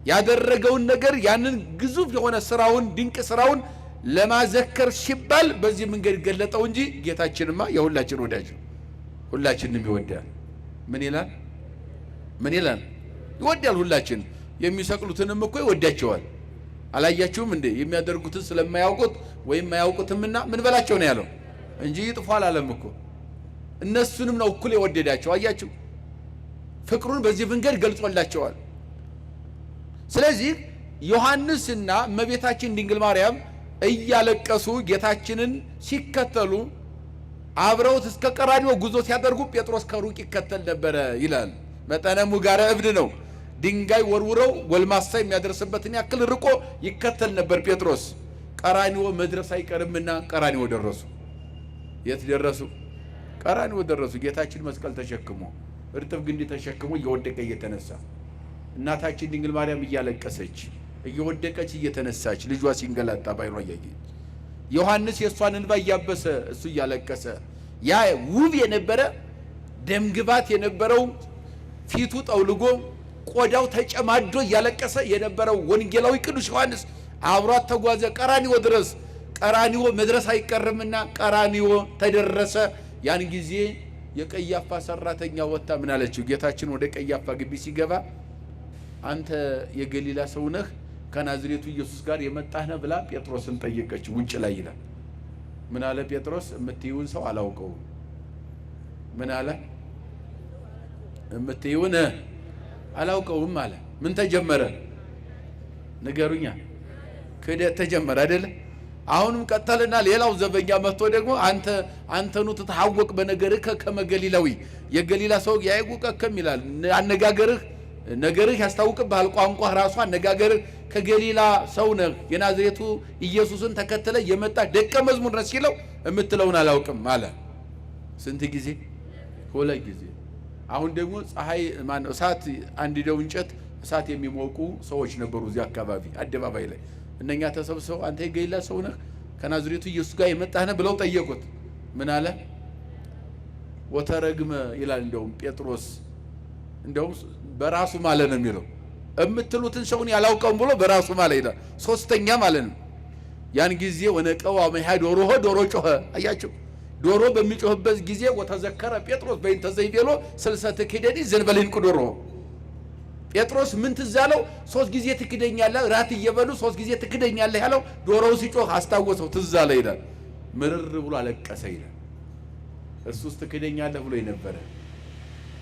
ያደረገውን ነገር ያንን ግዙፍ የሆነ ስራውን ድንቅ ስራውን ለማዘከር ሲባል በዚህ መንገድ ገለጠው እንጂ ጌታችንማ የሁላችን ወዳጅ ነው። ሁላችንም ይወዳል። ምን ይላል? ይወዳል ሁላችን። የሚሰቅሉትንም እኮ ይወዳቸዋል። አላያችሁም እንዴ? የሚያደርጉትን ስለማያውቁት ወይም ማያውቁትምና ምን በላቸው ነው ያለው እንጂ ይጥፉ አላለም እኮ። እነሱንም ነው እኩል የወደዳቸው። አያችሁ፣ ፍቅሩን በዚህ መንገድ ገልጾላቸዋል። ስለዚህ ዮሐንስና እመቤታችን ድንግል ማርያም እያለቀሱ ጌታችንን ሲከተሉ አብረውት እስከ ቀራንዮ ጉዞ ሲያደርጉ ጴጥሮስ ከሩቅ ይከተል ነበረ ይላል። መጠነ ሙጋረ እብድ ነው። ድንጋይ ወርውረው ጎልማሳ የሚያደርስበትን ያክል ርቆ ይከተል ነበር ጴጥሮስ። ቀራንዮ መድረስ አይቀርምና ቀራንዮ ደረሱ። የት ደረሱ? ቀራንዮ ደረሱ። ጌታችን መስቀል ተሸክሞ እርጥብ ግንድ ተሸክሞ እየወደቀ እየተነሳ እናታችን ድንግል ማርያም እያለቀሰች እየወደቀች እየተነሳች ልጇ ሲንገላታ ባይኗ እያየች ዮሐንስ የእሷን እንባ እያበሰ እሱ እያለቀሰ ያ ውብ የነበረ ደምግባት የነበረው ፊቱ ጠውልጎ ቆዳው ተጨማዶ እያለቀሰ የነበረው ወንጌላዊ ቅዱስ ዮሐንስ አብሯት ተጓዘ ቀራንዮ ድረስ። ቀራንዮ መድረስ አይቀርምና ቀራንዮ ተደረሰ። ያን ጊዜ የቀያፋ ሰራተኛ ወጣ። ምን አለችው? ጌታችን ወደ ቀያፋ ግቢ ሲገባ አንተ የገሊላ ሰው ነህ ከናዝሬቱ ኢየሱስ ጋር የመጣህ ነህ ብላ ጴጥሮስን ጠየቀች። ውጭ ላይ ይላል። ምን አለ ጴጥሮስ? እምትይውን ሰው አላውቀውም። ምን አለ? እምትይውን አላውቀውም አለ። ምን ተጀመረ? ንገሩኛ። ክህደት ተጀመረ አይደለ? አሁንም ቀጠልና ሌላው ዘበኛ መጥቶ ደግሞ አንተኑ ተታወቅ በነገርህ ከመገሊላዊ የገሊላ ሰው ያይቁቀከም ይላል። አነጋገርህ ነገርህ ያስታውቅብሃል። ቋንቋህ ራሱ አነጋገርህ ከገሊላ ሰው ነህ፣ የናዝሬቱ ኢየሱስን ተከተለ የመጣ ደቀ መዝሙር ነህ ሲለው እምትለውን አላውቅም አለ። ስንት ጊዜ? ሁለት ጊዜ። አሁን ደግሞ ፀሐይ እሳት አንድደው እንጨት እሳት የሚሞቁ ሰዎች ነበሩ እዚህ አካባቢ አደባባይ ላይ። እነኛ ተሰብስበው አንተ የገሊላ ሰው ነህ ከናዝሬቱ ኢየሱስ ጋር የመጣህ ነህ ብለው ጠየቁት። ምን አለ? ወተረግመ ይላል። እንደውም ጴጥሮስ እንደውም በራሱ ማለት ነው የሚለው እምትሉትን ሰውን ያላውቀውም ብሎ በራሱ ማለት ይላል። ሶስተኛ ማለት ነው። ያን ጊዜ ወነቀው አመሃ ዶሮ ጮኸ። አያችሁ፣ ዶሮ በሚጮህበት ጊዜ ወተዘከረ ጴጥሮስ በእንተ ዘይቤሎ ስልሰተ ክህደኒ ዘንበልንቁ ዶሮ። ጴጥሮስ ምን ትዝ አለው? 3 ጊዜ ትክደኛለህ፣ ራት እየበሉ 3 ጊዜ ትክደኛለህ ያለው ዶሮው ሲጮህ አስታወሰው፣ ትዝ አለ ይላል። ምርር ብሎ አለቀሰ ይላል። እሱስ ትክደኛለህ ብሎ የነበረ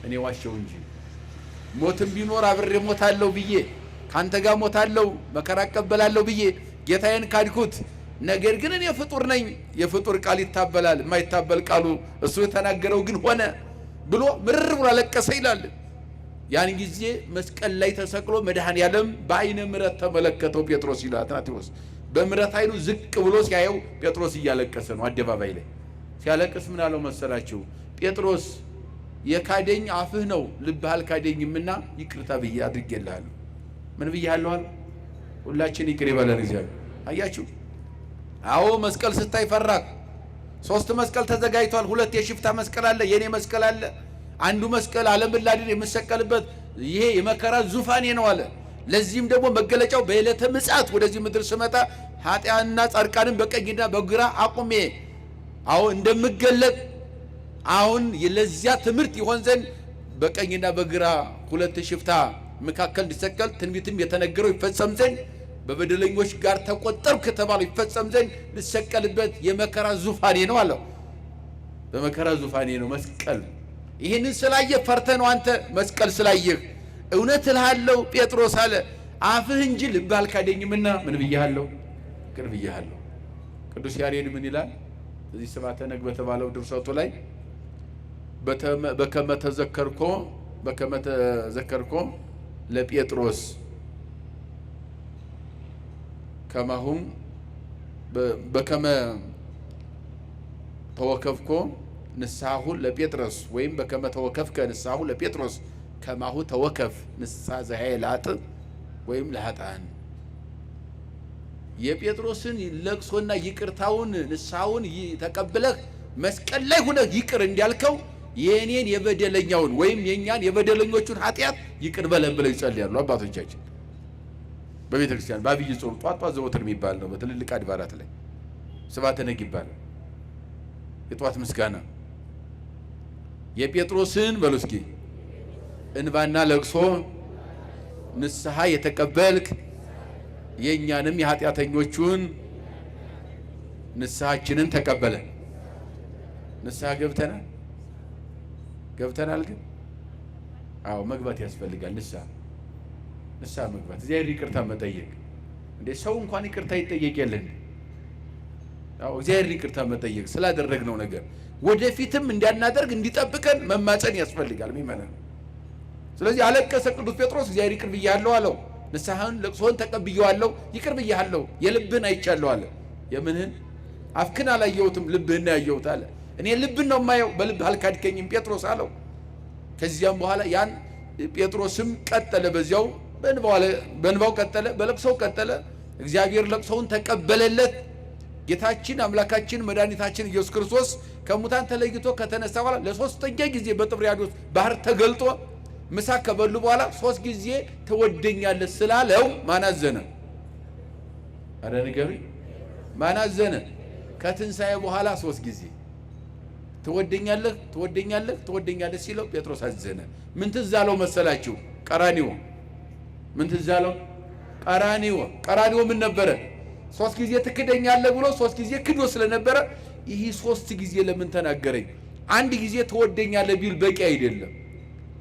እኔ ዋሸው እንጂ ሞትም ቢኖር አብሬ ሞታለሁ ብዬ ካንተ ጋር ሞታለሁ መከራ እቀበላለሁ ብዬ ጌታዬን ካድኩት። ነገር ግን እኔ ፍጡር ነኝ፣ የፍጡር ቃል ይታበላል፣ የማይታበል ቃሉ እሱ የተናገረው ግን ሆነ ብሎ ምርር ብሎ አለቀሰ ይላል። ያን ጊዜ መስቀል ላይ ተሰቅሎ መድኃኔዓለም በአይነ ምሕረት ተመለከተው ጴጥሮስ ይላል አትናቴዎስ። በምሕረት አይኑ ዝቅ ብሎ ሲያየው ጴጥሮስ እያለቀሰ ነው። አደባባይ ላይ ሲያለቅስ ምን አለው መሰላችሁ? ጴጥሮስ የካደኝ አፍህ ነው፣ ልብህ አልካደኝምና ይቅርታ ብዬ አድርጌልሃለሁ። ምን ብዬሃለሁ? ሁላችን ይቅር ይበለን እግዚአብሔር። አያችሁ? አዎ መስቀል ስታይ ፈራክ። 3 መስቀል ተዘጋጅቷል። 2 የሽፍታ መስቀል አለ፣ የኔ መስቀል አለ። አንዱ መስቀል ዓለምን ላድን የምሰቀልበት ይሄ የመከራ ዙፋኔ ነው አለ። ለዚህም ደግሞ መገለጫው በዕለተ ምጽአት ወደዚህ ምድር ስመጣ ኃጢአንና ጻድቃንን በቀኝና በግራ አቁሜ አዎ እንደምገለጥ አሁን ለዚያ ትምህርት ይሆን ዘንድ በቀኝና በግራ 2 ሽፍታ መካከል እንዲሰቀል ትንቢትም የተነገረው ይፈጸም ዘንድ በበደለኞች ጋር ተቆጠርኩ ከተባለው ይፈጸም ዘንድ ልሰቀልበት የመከራ ዙፋኔ ነው አለው። በመከራ ዙፋኔ ነው መስቀል። ይህንን ስላየህ ፈርተህ ነው አንተ መስቀል ስላየህ። እውነት እልሃለሁ ጴጥሮስ አለ አፍህ እንጂ ልብህ አልካደኝምና ምን ብዬሃለሁ? ይቅር ብዬሃለሁ። ቅዱስ ያሬድ ምን ይላል? እዚህ ስብሐተ ነግህ በተባለው ድርሰቱ ላይ በከመ ተዘከርኮ ለጴጥሮስ ከማሁም በከመ ተወከፍኮ ንስሐሁ ለጴጥሮስ ወይም በከመ ተወከፍከ ንስሐሁ ለጴጥሮስ ከማሁ ተወከፍ ንስሐ ዘኃይላጥ ወይም ለኃጥአን። የጴጥሮስን ለቅሶና ይቅርታውን ንስሐውን ተቀብለህ መስቀል ላይ ሆነህ ይቅር እንዲያልከው የኔን የበደለኛውን ወይም የኛን የበደለኞቹን ኃጢአት ይቅር በለን ብለው ይጸልያሉ አባቶቻችን በቤተ ክርስቲያን። በአብይ ጾም ጧት ዘወትር የሚባል ነው። በትልልቅ አድባራት ላይ ስብሐተ ነግህ ይባላል። የጧት ምስጋና የጴጥሮስን በሉ እስኪ እንባና ለቅሶ ንስሐ የተቀበልክ የኛንም የኃጢአተኞቹን ንስሐችንን ተቀበለ። ንስሐ ገብተናል ግን አዎ መግባት ያስፈልጋል። ንስሐ መግባት እግዚአብሔር ይቅርታ መጠየቅ እንዴ ሰው እንኳን ይቅርታ ይጠየቅ የለን? አዎ እግዚአብሔር ይቅርታ መጠየቅ ስላደረግነው ነገር ወደፊትም እንዲያናደርግ እንዲጠብቀን መማፀን ያስፈልጋል። ሚመና ስለዚህ አለቀሰ ቅዱስ ጴጥሮስ። እግዚአብሔር ይቅር ብያለሁ አለው። ንስሐህን ለቅሶህን ተቀብዬዋለሁ፣ ይቅር ብያለሁ፣ የልብህን አይቻለሁ አለ። የምንህን? አፍክን አላየሁትም ልብህን ያየሁት አለ። እኔ ልብን ነው የማየው፣ በልብህ አልካድከኝም ጴጥሮስ አለው። ከዚያም በኋላ ያን ጴጥሮስም ቀጠለ፣ በዚያው በእንባው ቀጠለ፣ በለቅሶው ቀጠለ። እግዚአብሔር ለቅሶውን ተቀበለለት። ጌታችን አምላካችን መድኃኒታችን ኢየሱስ ክርስቶስ ከሙታን ተለይቶ ከተነሳ በኋላ ለሶስተኛ ጊዜ በጥብርያዶስ ባህር ተገልጦ ምሳ ከበሉ በኋላ 3 ጊዜ ትወደኛለህ ስላለው ማን አዘነ? አረ ንገሩኝ፣ ማን አዘነ? ከትንሣኤ በኋላ 3 ጊዜ ትወደኛለህ ትወደኛለህ ትወደኛለህ ሲለው ጴጥሮስ አዘነ። ምን ትዝ አለው መሰላችሁ? ቀራኒዮ። ምን ትዝ አለው? ቀራኒዮ። ቀራኒዮ ምን ነበረ? 3 ጊዜ ትክደኛለህ ብሎ 3 ጊዜ ክዶ ስለነበረ ይህ 3 ጊዜ ለምን ተናገረኝ? አንድ ጊዜ ትወደኛለህ ቢል በቂ አይደለም፣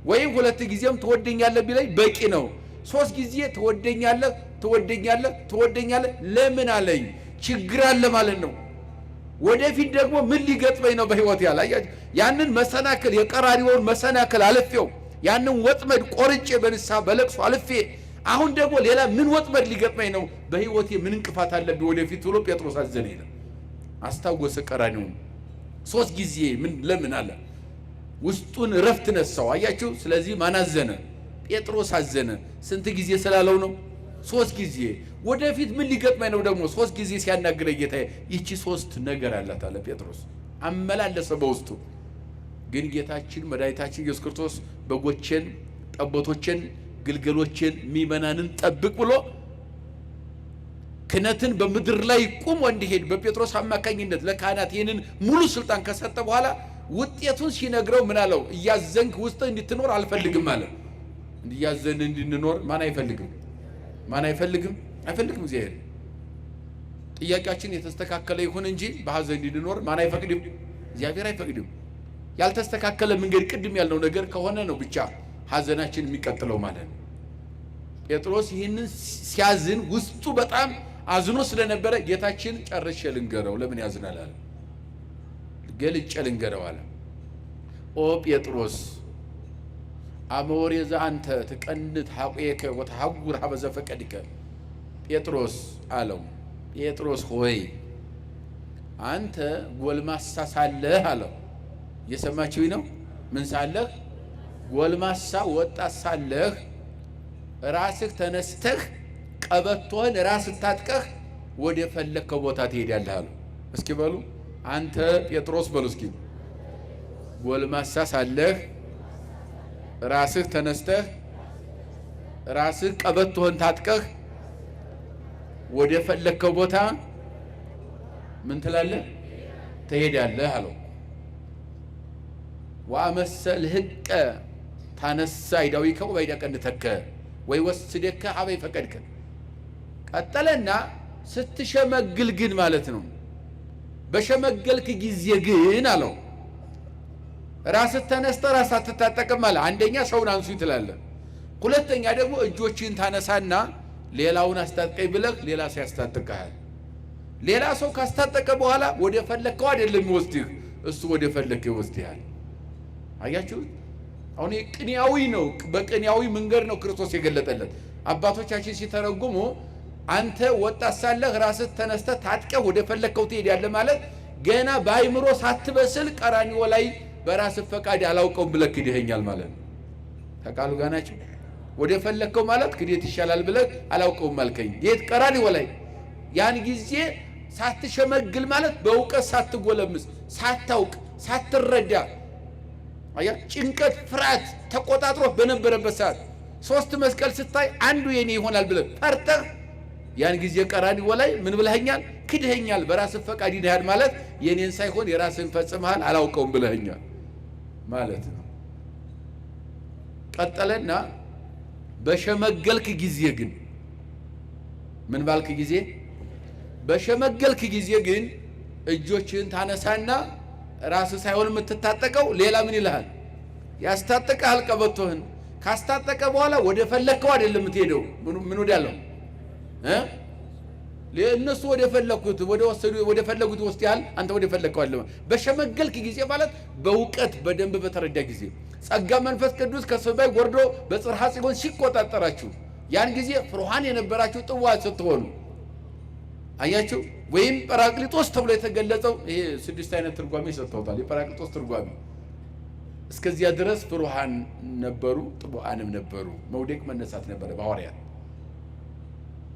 ወይም 2 ጊዜም ትወደኛለህ ቢለኝ በቂ ነው። 3 ጊዜ ትወደኛለህ ትወደኛለህ ትወደኛለህ ለምን አለኝ? ችግር አለ ማለት ነው። ወደፊት ደግሞ ምን ሊገጥመኝ ነው በህይወት ያለ ያንን መሰናክል የቀራሪውን መሰናክል አልፌው ያንን ወጥመድ ቆርጬ በንስሐ በለቅሶ አልፌ አሁን ደግሞ ሌላ ምን ወጥመድ ሊገጥመኝ ነው በህይወቴ ምን እንቅፋት አለብኝ ወደፊት ብሎ ጴጥሮስ አዘነ ይላል። አስታወሰ ቀራኒውን 3 ጊዜ ምን ለምን አለ። ውስጡን ረፍት ነሳው። አያችሁ። ስለዚህ ማን አዘነ? ጴጥሮስ አዘነ። ስንት ጊዜ ስላለው ነው? 3 ጊዜ። ወደፊት ምን ሊገጥመኝ ነው ደግሞ 3 ጊዜ ሲያናግረኝ ጌታዬ? ይቺ 3 ነገር አላት አለ ጴጥሮስ። አመላለሰ በውስጡ። ግን ጌታችን መድኃኒታችን ኢየሱስ ክርስቶስ በጎችን፣ ጠቦቶችን፣ ግልገሎችን፣ ሚመናንን ጠብቅ ብሎ ክህነትን በምድር ላይ ቁሞ እንዲሄድ በጴጥሮስ አማካኝነት ለካህናት ይህንን ሙሉ ስልጣን ከሰጠ በኋላ ውጤቱን ሲነግረው ምን አለው? እያዘንክ ውስጥ እንድትኖር አልፈልግም አለ። እንዲያዘን እንድንኖር ማን አይፈልግም? ማን አይፈልግም? አይፈልግም እግዚአብሔር። ጥያቄያችን የተስተካከለ ይሁን እንጂ በሐዘን እንድንኖር ማን አይፈቅድም? እግዚአብሔር አይፈቅድም። ያልተስተካከለ መንገድ ቅድም ያልነው ነገር ከሆነ ነው ብቻ ሐዘናችን የሚቀጥለው ማለት ነው። ጴጥሮስ ይህንን ሲያዝን ውስጡ በጣም አዝኖ ስለነበረ ጌታችን ጨርሼ ልንገረው ለምን ያዝናል አለ። ገልጬ ልንገረው አለ። ኦ ጴጥሮስ አመወሬዛ አንተ ትቀንት ሐቆየከ ወተሐጉር ሀበ ዘፈቀድከ። ጴጥሮስ አለው፣ ጴጥሮስ ሆይ አንተ ጎልማሳ ሳለህ አለው። እየሰማችሁኝ ነው? ምን ሳለህ? ጎልማሳ ወጣት ሳለህ ራስህ ተነስተህ ቀበቶህን ራስህ ታጥቀህ ወደ ፈለከው ቦታ ትሄዳለህ አለው። እስኪ በሉ አንተ ጴጥሮስ በሉ እስኪ። ጎልማሳ ሳለህ ራስህ ተነስተህ ራስህ ቀበቶህን ታጥቀህ ወደ ፈለከው ቦታ ምን ትላለህ? ትሄዳለህ አለው። ወአመሰልህቀ ታነሳ ይዳዊከ ወይዳቀንተከ ወይ ወስደከ ሀበይ ፈቀድከ። ቀጠለና ስትሸመግል ግን ማለት ነው። በሸመገልክ ጊዜ ግን አለው ራስህ ተነስተህ ራስህ አትታጠቅም አለ። አንደኛ ሰውን አንሱኝ ትላለህ፣ ሁለተኛ ደግሞ እጆችህን ታነሳና ሌላውን አስታጥቀኝ ብለህ ሌላ ሰው ያስታጥቀሃል። ሌላ ሰው ካስታጠቀ በኋላ ወደ ፈለከው አይደለም ይወስድህ፣ እሱ ወደ ፈለከው ይወስድሃል። አያችሁት? አሁን ቅንያዊ ነው። በቅንያዊ መንገድ ነው ክርስቶስ የገለጠለት። አባቶቻችን ሲተረጉሙ አንተ ወጣት ሳለህ ራስህ ተነስተህ ታጥቀህ ወደ ፈለከው ትሄዳለህ ማለት ገና በአይምሮ ሳትበስል ቀራንዮ ላይ በራስህ ፈቃድ አላውቀውም ብለህ ክደኸኛል ማለት ነው። ተቃሉ ጋር ናቸው። ወደ ፈለከው ማለት ክደት ይሻላል ብለህ አላውቀውም አልከኝ። የት? ቀራንዮ ላይ። ያን ጊዜ ሳትሸመግል ማለት በእውቀት ሳትጎለምስ፣ ሳታውቅ፣ ሳትረዳ አያ ጭንቀት፣ ፍርሃት ተቆጣጥሮ በነበረበት ሰዓት 3 መስቀል ስታይ አንዱ የኔ ይሆናል ብለህ ፈርተህ ያን ጊዜ ቀራንዮ ላይ ምን ብለኸኛል? ክደኸኛል። በራስህ ፈቃድ ይደሃል ማለት የኔን ሳይሆን የራስህን ፈጽመሃል አላውቀውም ብለኸኛል ማለት ነው። ቀጠለና በሸመገልክ ጊዜ ግን ምን ባልክ ጊዜ? በሸመገልክ ጊዜ ግን እጆችህን ታነሳና ራስህ ሳይሆን የምትታጠቀው ሌላ ምን ይልሃል? ያስታጠቀሃል ቀበቶህን። ካስታጠቀ በኋላ ወደ ፈለከው አይደለም የምትሄደው። ምን ወዳለው እነሱ ወደ ፈለኩት ወደ ፈለጉት ወስደሃል፣ አንተ ወደ ፈለከው አይደለም። በሸመገልክ ጊዜ ማለት በእውቀት በደንብ በተረዳ ጊዜ ጸጋ መንፈስ ቅዱስ ከሰማይ ወርዶ በጽርሐ ጽዮን ሲቆጣጠራችሁ ያን ጊዜ ፍሩሃን የነበራችሁ ጥዋት ስትሆኑ አያችሁ። ወይም ጰራቅሊጦስ ተብሎ የተገለጸው ይሄ 6 አይነት ትርጓሜ ሰጥተውታል። የጰራቅሊጦስ ትርጓሜ እስከዚያ ድረስ ፍሩሃን ነበሩ፣ ጥቡዓንም ነበሩ። መውደቅ መነሳት ነበረ በሐዋርያት።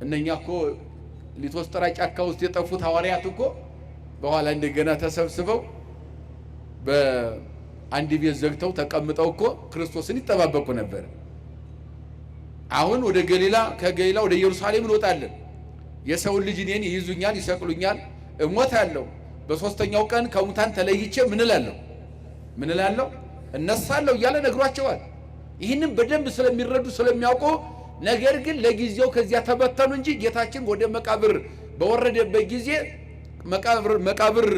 እነኛ እኮ ሊቶስጥራ ጫካ ውስጥ የጠፉት ሐዋርያት እኮ በኋላ እንደገና ተሰብስበው በአንድ ቤት ዘግተው ተቀምጠው እኮ ክርስቶስን ይጠባበቁ ነበር። አሁን ወደ ገሊላ፣ ከገሊላ ወደ ኢየሩሳሌም እንወጣለን፣ የሰውን ልጅ እኔን ይይዙኛል፣ ይሰቅሉኛል፣ እሞታለሁ፣ በሶስተኛው ቀን ከሙታን ተለይቼ ምን እላለሁ እነሳለሁ እያለ ነግሯቸዋል። ይህንም በደንብ ስለሚረዱ ስለሚያውቁ፣ ነገር ግን ለጊዜው ከዚያ ተበተኑ እንጂ ጌታችን ወደ መቃብር በወረደበት ጊዜ መቃብር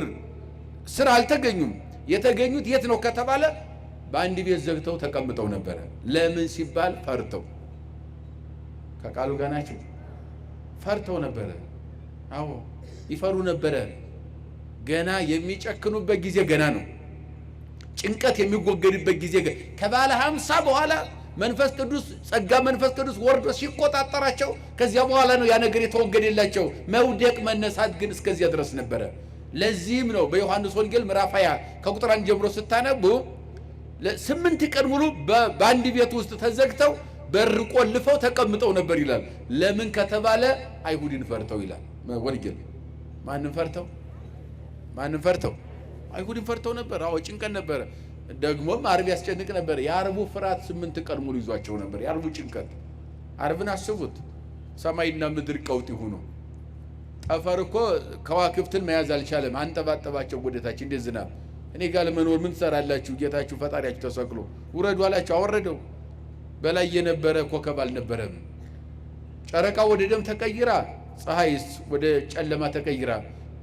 ስር አልተገኙም። የተገኙት የት ነው ከተባለ በአንድ ቤት ዘግተው ተቀምጠው ነበረ። ለምን ሲባል ፈርተው፣ ከቃሉ ጋር ናቸው። ፈርተው ነበረ። አዎ ይፈሩ ነበረ። ገና የሚጨክኑበት ጊዜ ገና ነው። ጭንቀት የሚወገድበት ጊዜ ከባለ 50 በኋላ መንፈስ ቅዱስ ጸጋ መንፈስ ቅዱስ ወርዶ ሲቆጣጠራቸው ከዚያ በኋላ ነው ያ ነገር የተወገደላቸው። መውደቅ መነሳት ግን እስከዚያ ድረስ ነበረ። ለዚህም ነው በዮሐንስ ወንጌል ምዕራፍ 20 ከቁጥር 1 ጀምሮ ስታነቡ 8 ቀን ሙሉ በአንድ ቤት ውስጥ ተዘግተው በር ቆልፈው ተቀምጠው ነበር ይላል። ለምን ከተባለ አይሁድን ፈርተው ይላል ወንጌል። ማንን ፈርተው? አይሁድን ፈርተው ነበር። አዎ ጭንቀት ነበረ። ደግሞም ዓርብ ያስጨንቅ ነበር። የዓርቡ ፍርሃት 8 ቀን ሙሉ ይዟቸው ነበር። የዓርቡ ጭንቀት። ዓርብን አስቡት፣ ሰማይና ምድር ቀውጢ ሆኖ ጠፈር እኮ ከዋክብትን መያዝ አልቻለም። አንጠባጠባቸው ወደታች እንደ ዝናብ። እኔ ጋር ለመኖር ምን ትሰራላችሁ? ጌታችሁ ፈጣሪያችሁ ተሰቅሎ ውረዱ አላቸው። አወረደው። በላይ የነበረ ኮከብ አልነበረም። ጨረቃ ወደ ደም ተቀይራ፣ ፀሐይስ ወደ ጨለማ ተቀይራ፣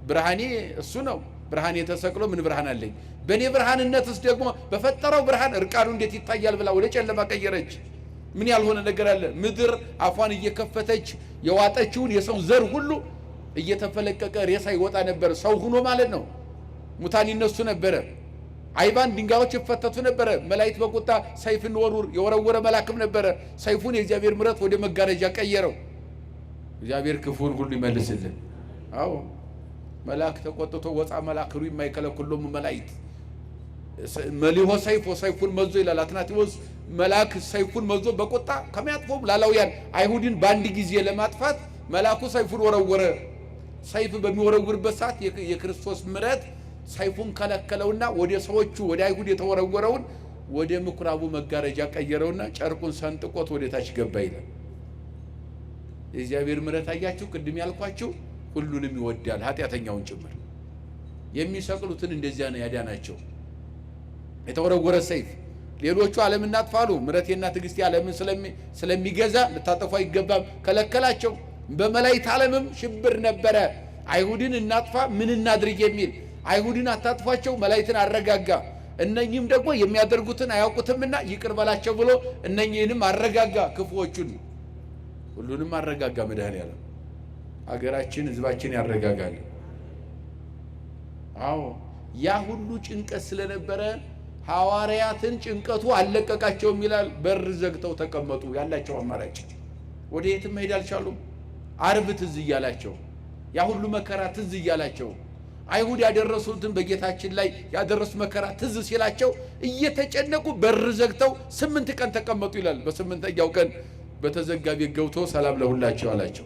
ብርሃኔ እሱ ነው። ብርሃኔ ተሰቅሎ ምን ብርሃን አለኝ? በእኔ ብርሃንነትስ ደግሞ በፈጠረው ብርሃን እርቃኑ እንዴት ይታያል ብላ ወደ ጨለማ ቀየረች። ምን ያልሆነ ነገር አለ? ምድር አፏን እየከፈተች የዋጠችውን የሰው ዘር ሁሉ እየተፈለቀቀ ሬሳ ይወጣ ነበር። ሰው ሁኖ ማለት ነው። ሙታን ይነሱ ነበረ። አይባን ድንጋዮች ይፈተቱ ነበረ። መላእክት በቁጣ ሰይፍን የወረወረ መልአክም ነበረ። ሰይፉን የእግዚአብሔር ምሕረት ወደ መጋረጃ ቀየረው። እግዚአብሔር ክፉን ሁሉ ይመልስልን። አዎ መልአክ ተቆጥቶ ወፃ መልአክሩ የማይከለክሉም መላእክት መሊሆ ሰይፉን መዞ ይላል አትናቴዎስ። መልአክ ሰይፉን መዞ በቁጣ ከሚያጥፎም ላላውያን አይሁድን በአንድ ጊዜ ለማጥፋት መልአኩ ሰይፉን ወረወረ። ሰይፍ በሚወረውርበት ሰዓት የክርስቶስ ምሕረት ሰይፉን ከለከለውና ወደ ሰዎቹ ወደ አይሁድ የተወረወረውን ወደ ምኩራቡ መጋረጃ ቀየረውና ጨርቁን ሰንጥቆት ወደ ታች ገባ ይላል። የእግዚአብሔር ምሕረት አያችሁ፣ ቅድም ያልኳችሁ ሁሉንም ይወዳል፣ ኃጢአተኛውን ጭምር። የሚሰቅሉትን እንደዚያ ነው ያዳናቸው። የተወረወረ ሰይፍ ሌሎቹ ዓለምን እናጥፋሉ፣ ምሕረቴና ትዕግስቴ ዓለምን ስለሚገዛ ልታጠፉ አይገባም ከለከላቸው። በመላእክት ዓለምም ሽብር ነበረ። አይሁድን እናጥፋ ምን እናድርግ የሚል አይሁድን አታጥፏቸው፣ መላእክትን አረጋጋ። እነኚህም ደግሞ የሚያደርጉትን አያውቁትምና ይቅር በላቸው ብሎ እነኚህንም አረጋጋ። ክፉዎቹን ሁሉንም አረጋጋ። መድኃኔዓለም አገራችን ሕዝባችን ያረጋጋል። አዎ ያ ሁሉ ጭንቀት ስለነበረ ሐዋርያትን ጭንቀቱ አልለቀቃቸውም ይላል። በር ዘግተው ተቀመጡ። ያላቸው አማራጭ ወደ የትም መሄድ አልቻሉም። ዓርብ ትዝ እያላቸው፣ ያ ሁሉ መከራ ትዝ እያላቸው፣ አይሁድ ያደረሱትን በጌታችን ላይ ያደረሱት መከራ ትዝ ሲላቸው እየተጨነቁ በር ዘግተው 8 ቀን ተቀመጡ ይላል። በ8ኛው ቀን በተዘጋ ቤት ገብቶ ሰላም ለሁላችሁ አላቸው።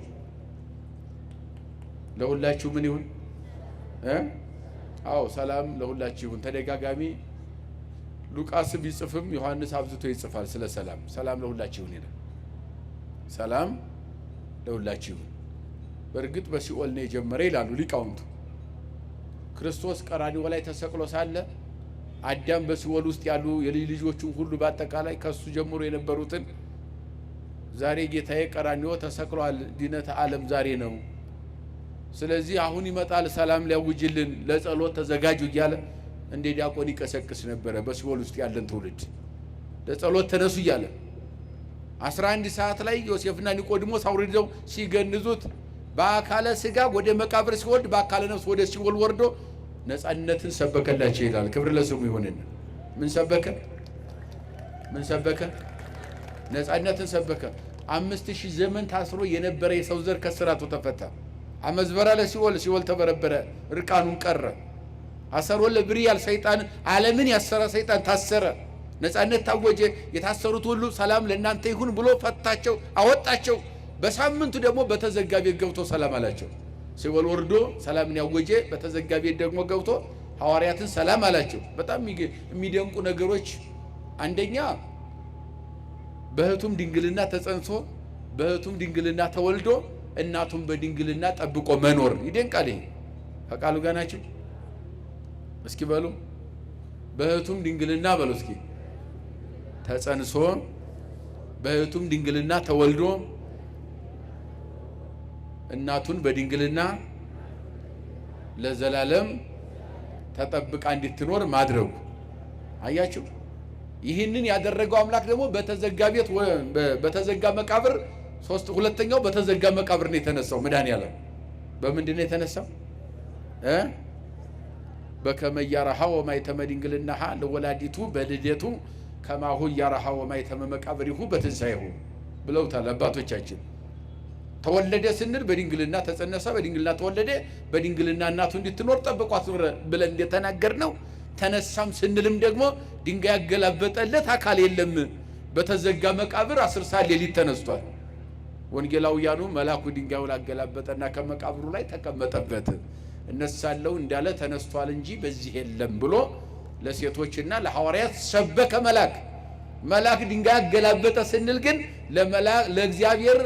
ለሁላችሁ ምን ይሁን? አዎ ሰላም ለሁላችሁ ይሁን። ተደጋጋሚ ሉቃስ ቢጽፍም ዮሐንስ አብዝቶ ይጽፋል ስለ ሰላም። ሰላም ለሁላችሁ ይሁን ይላል። ሰላም ለሁላችሁ ይሁን። በእርግጥ በሲኦል ነው የጀመረ ይላሉ ሊቃውንቱ። ክርስቶስ ቀራንዮ ላይ ተሰቅሎ ሳለ አዳም በሲኦል ውስጥ ያሉ የልጅ ልጆቹን ሁሉ በአጠቃላይ ከሱ ጀምሮ የነበሩትን ዛሬ ጌታዬ ቀራንዮ ተሰቅሏል፣ ድነተ ዓለም ዛሬ ነው፣ ስለዚህ አሁን ይመጣል ሰላም ሊያውጅልን፣ ለጸሎት ተዘጋጁ እያለ እንደ ዲያቆን ይቀሰቅስ ነበረ። በሲኦል ውስጥ ያለን ትውልድ ለጸሎት ተነሱ እያለ 11 ሰዓት ላይ ዮሴፍና ኒቆዲሞስ አውርደው ሲገንዙት በአካለ ሥጋ ወደ መቃብር ሲወርድ በአካለ ነፍስ ወደ ሲኦል ወርዶ ነፃነትን ሰበከላቸው ይላል። ክብር ለስሙ ይሁንና ምን ሰበከ? ምን ሰበከ? ነፃነትን ሰበከ። 5000 ዘመን ታስሮ የነበረ የሰው ዘር ከስራቱ ተፈታ። አመዝበራ ለሲኦል ሲኦል ተበረበረ፣ ርቃኑን ቀረ። አሰሮ ለብሪያል ሰይጣን ዓለምን ያሰረ ሰይጣን ታሰረ። ነፃነት ታወጀ። የታሰሩት ሁሉ ሰላም ለእናንተ ይሁን ብሎ ፈታቸው፣ አወጣቸው። በሳምንቱ ደግሞ በተዘጋ ቤት ገብቶ ሰላም አላቸው። ሲኦል ወርዶ ሰላምን ያወጀ በተዘጋ ቤት ደግሞ ገብቶ ሐዋርያትን ሰላም አላቸው። በጣም የሚደንቁ ነገሮች፣ አንደኛ በእህቱም ድንግልና ተጸንሶ በእህቱም ድንግልና ተወልዶ እናቱም በድንግልና ጠብቆ መኖር ይደንቃል። ይሄ ከቃሉ ጋር ናቸው። እስኪ በሉ በእህቱም ድንግልና በሉ እስኪ ተጸንሶ በእህቱም ድንግልና ተወልዶ እናቱን በድንግልና ለዘላለም ተጠብቃ እንድትኖር ማድረጉ አያችሁ። ይህንን ያደረገው አምላክ ደግሞ በተዘጋ ቤት በተዘጋ መቃብር ሁለተኛው በተዘጋ መቃብር ነው የተነሳው። መድኃኒዓለም በምንድን ነው የተነሳው? በከመ ያረሃ ወማይተመ ድንግልናሃ ለወላዲቱ በልደቱ ከማሁ ያረሃ ወማይተመ መቃብሪሁ በትንሣኤሁ ብለውታል አባቶቻችን። ተወለደ ስንል በድንግልና ተጸነሰ፣ በድንግልና ተወለደ፣ በድንግልና እናቱ እንድትኖር ጠብቋት ብለን እንደተናገር ነው። ተነሳም ስንልም ደግሞ ድንጋይ ያገላበጠለት አካል የለም። በተዘጋ መቃብር 10 ሰዓት ሌሊት ተነስቷል። ወንጌላውያኑ መልአኩ ድንጋዩን አገላበጠና ከመቃብሩ ላይ ተቀመጠበት። እነሳለው እንዳለ ተነስቷል እንጂ በዚህ የለም ብሎ ለሴቶችና ለሐዋርያት ሰበከ። መልአክ ድንጋይ ያገላበጠ ስንል ግን ለእግዚአብሔር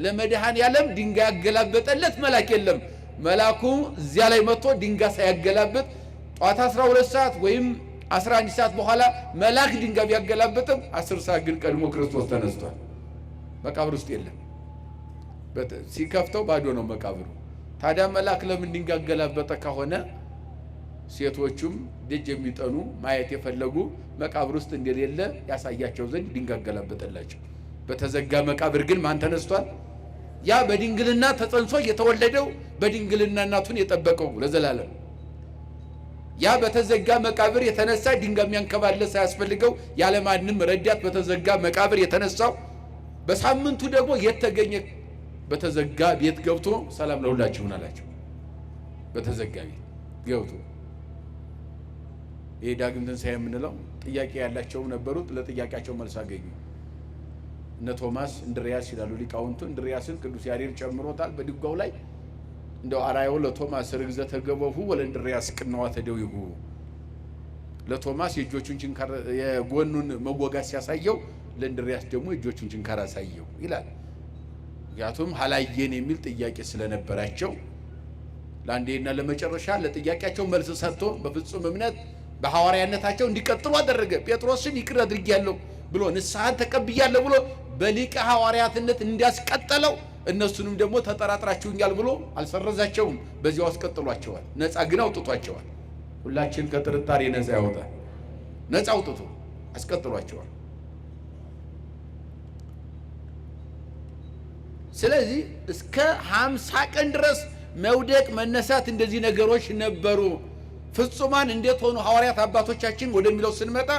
ለመድኃኔዓለም ድንጋይ ያገላበጠለት መልአክ የለም። መልአኩ እዚያ ላይ መጥቶ ድንጋይ ሳያገላበጥ ጧት 12 ሰዓት ወይም 11 ሰዓት በኋላ መልአክ ድንጋይ ቢያገላበጥም 10 ሰዓት ግን ቀድሞ ክርስቶስ ተነስቷል። መቃብር ውስጥ የለም። ሲከፍተው ባዶ ነው መቃብሩ። ታዲያ መልአክ ለምን ድንጋይ ያገላበጠ ከሆነ ሴቶቹም ደጅ የሚጠኑ ማየት የፈለጉ መቃብር ውስጥ እንደሌለ ያሳያቸው ዘንድ ድንጋይ ያገላበጠላቸው። በተዘጋ መቃብር ግን ማን ተነስቷል? ያ በድንግልና ተጸንሶ የተወለደው በድንግልና እናቱን የጠበቀው ለዘላለም። ያ በተዘጋ መቃብር የተነሳ ድንጋይ የሚያንከባለስ ሳያስፈልገው ያለማንም ረዳት በተዘጋ መቃብር የተነሳው በሳምንቱ ደግሞ የተገኘ በተዘጋ ቤት ገብቶ ሰላም ለሁላችሁ አላቸው። በተዘጋ ቤት ገብቶ ይሄ ዳግም ትንሣኤ የምንለው ጥያቄ ያላቸው ነበሩት። ለጥያቄያቸው መልስ አገኙ። እነ ቶማስ እንድርያስ ይላሉ ሊቃውንቱ። እንድርያስን ቅዱስ ያሬድ ጨምሮታል በድጓው ላይ። እንደው አራየው ለቶማስ ርግዘተ ገበሁ ወለእንድርያስ ቅንዋተ ደዊሁ። ለቶማስ የእጆቹን ችንካር የጎኑን መወጋት ሲያሳየው፣ ለእንድርያስ ደግሞ የእጆቹን ችንካር አሳየው ይላል። ምክንያቱም ሀላየን የሚል ጥያቄ ስለነበራቸው ለአንዴና ለመጨረሻ ለጥያቄያቸው መልስ ሰጥቶ በፍጹም እምነት በሐዋርያነታቸው እንዲቀጥሉ አደረገ። ጴጥሮስን ይቅር አድርጌያለሁ ብሎ ንስሐን ተቀብያለሁ ብሎ በሊቀ ሐዋርያትነት እንዲያስቀጠለው፣ እነሱንም ደግሞ ተጠራጥራችሁኛል ብሎ አልሰረዛቸውም። በዚያው አስቀጥሏቸዋል። ነፃ ግን አውጥቷቸዋል። ሁላችን ከጥርጣሬ ነፃ ያወጣል። ነፃ አውጥቶ አስቀጥሏቸዋል። ስለዚህ እስከ 50 ቀን ድረስ መውደቅ መነሳት እንደዚህ ነገሮች ነበሩ። ፍጹማን እንዴት ሆኑ ሐዋርያት አባቶቻችን ወደሚለው ስንመጣ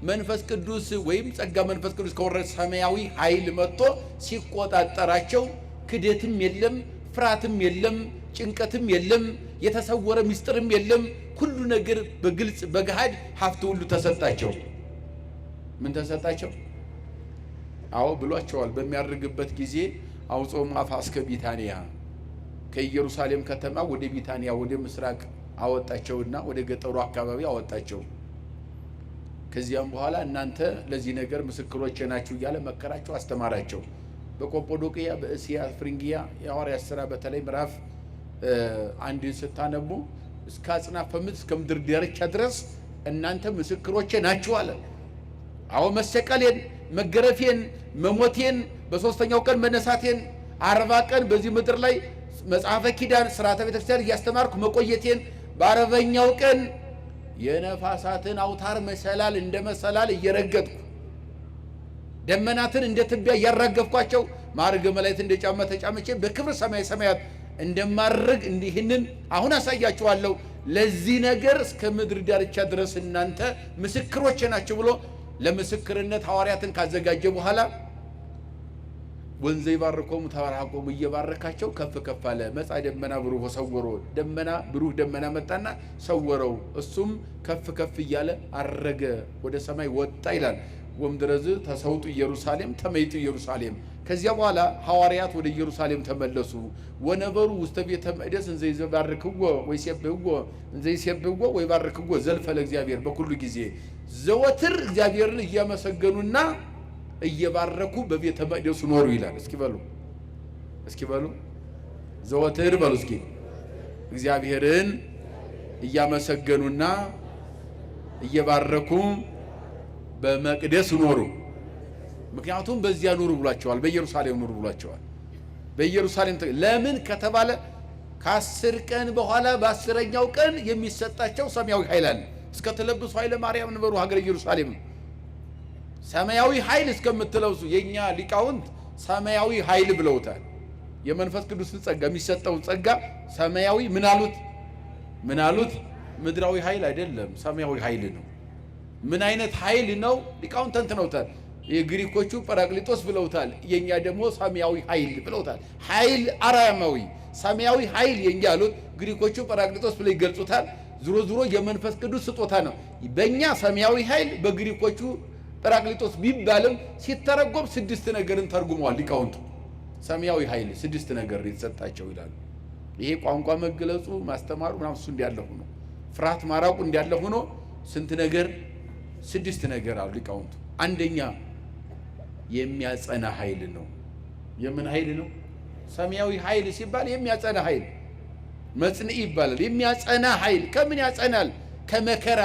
መንፈስ ቅዱስ ወይም ጸጋ መንፈስ ቅዱስ ከወረደ ሰማያዊ ኃይል መጥቶ ሲቆጣጠራቸው ክደትም የለም፣ ፍርሃትም የለም፣ ጭንቀትም የለም፣ የተሰወረ ምስጢርም የለም። ሁሉ ነገር በግልጽ በገሃድ ሀብት ሁሉ ተሰጣቸው። ምን ተሰጣቸው? አዎ ብሏቸዋል። በሚያርግበት ጊዜ አውጾም አፋ እስከ ቢታንያ ከኢየሩሳሌም ከተማ ወደ ቢታንያ ወደ ምስራቅ አወጣቸውና ወደ ገጠሩ አካባቢ አወጣቸው። ከዚያም በኋላ እናንተ ለዚህ ነገር ምስክሮች ናችሁ እያለ መከራቸው፣ አስተማራቸው። በቆጶዶቅያ፣ በእስያ፣ ፍሪንጊያ የሐዋርያት ሥራ በተለይ ምዕራፍ 1 ስታነቡ እስከ አጽናፈ ምድር እስከ ምድር ዳርቻ ድረስ እናንተ ምስክሮች ናችሁ አለ። አዎ መሰቀሌን፣ መገረፌን፣ መሞቴን፣ በሶስተኛው ቀን መነሳቴን፣ 40 ቀን በዚህ ምድር ላይ መጽሐፈ ኪዳን ሥርዓተ ቤተክርስቲያን እያስተማርኩ መቆየቴን፣ በ40ኛው ቀን የነፋሳትን አውታር መሰላል እንደ መሰላል እየረገጥኩ ደመናትን እንደ ትቢያ እያራገፍኳቸው ማዕርገ መላእክት እንደ ጫማ ተጫመቼ በክብር ሰማይ ሰማያት እንደማርግ እንዲህንን አሁን አሳያችኋለሁ። ለዚህ ነገር እስከ ምድር ዳርቻ ድረስ እናንተ ምስክሮች ናችሁ ብሎ ለምስክርነት ሐዋርያትን ካዘጋጀ በኋላ ወንዘ ይባርኮሙ ተባረኮሙ እየባረካቸው ከፍ ከፍ አለ። መጻ ደመና ብሩህ ወሰወሮ ደመና ብሩህ ደመና መጣና ሰወረው። እሱም ከፍ ከፍ እያለ አረገ ወደ ሰማይ ወጣ ይላል። ወምድረዝ ተሰውጡ ኢየሩሳሌም ተመይጡ ኢየሩሳሌም። ከዚያ በኋላ ሐዋርያት ወደ ኢየሩሳሌም ተመለሱ። ወነበሩ ውስተ ቤተ መቅደስ እንዘ ይባርክዎ ወይሴብሕዎ እንዘ ይሴብሕዎ ወይባርክዎ ዘልፈ ለእግዚአብሔር በኩሉ ጊዜ ዘወትር እግዚአብሔርን እያመሰገኑና እየባረኩ በቤተ መቅደሱ ኖሩ ይላል። እስኪ በሉ ዘወትር በሉ እስኪ እግዚአብሔርን እያመሰገኑና እየባረኩ በመቅደስ ኖሩ። ምክንያቱም በዚያ ኑሩ ብሏቸዋል። በኢየሩሳሌም ኑሩ ብሏቸዋል። በኢየሩሳሌም ለምን ከተባለ ከ10 ቀን በኋላ በ10ኛው ቀን የሚሰጣቸው ሰማያዊ ኃይል አለ። እስከ ተለብሱ ኃይለ ማርያም ነበሩ ሀገረ ኢየሩሳሌም። ሰማያዊ ኃይል እስከምትለብሱ የኛ ሊቃውንት ሰማያዊ ኃይል ብለውታል። የመንፈስ ቅዱስ ጸጋ የሚሰጠው ጸጋ ሰማያዊ ምን አሉት? ምድራዊ ኃይል አይደለም፣ ሰማያዊ ኃይል ነው። ምን አይነት ኃይል ነው? ሊቃውንት ተንትነውታል። የግሪኮቹ ጰራቅሊጦስ ብለውታል፣ የኛ ደግሞ ሰማያዊ ኃይል ብለውታል። ኃይል አርያማዊ ሰማያዊ ኃይል የኛ ያሉት ግሪኮቹ ጰራቅሊጦስ ብለው ይገልጹታል። ዙሮ የመንፈስ ቅዱስ ስጦታ ነው። በእኛ ሰማያዊ ኃይል በግሪኮቹ ጰራቅሊጦስ ቢባልም ሲተረጎም 6 ነገርን ተርጉመዋል ሊቃውንቱ። ሰማያዊ ኃይል 6 ነገር የተሰጣቸው ይላሉ። ይሄ ቋንቋ መገለጹ ማስተማሩ ምናምን እሱ እንዳለ ሆኖ ፍርሃት ማራቁ እንዳለ ሆኖ ስንት ነገር 6 ነገር አሉ ሊቃውንቱ። አንደኛ የሚያጸና ኃይል ነው። የምን ኃይል ነው? ሰማያዊ ኃይል ሲባል የሚያጸና ኃይል መጽንዒ ይባላል። የሚያጸና ኃይል ከምን ያጸናል? ከመከራ።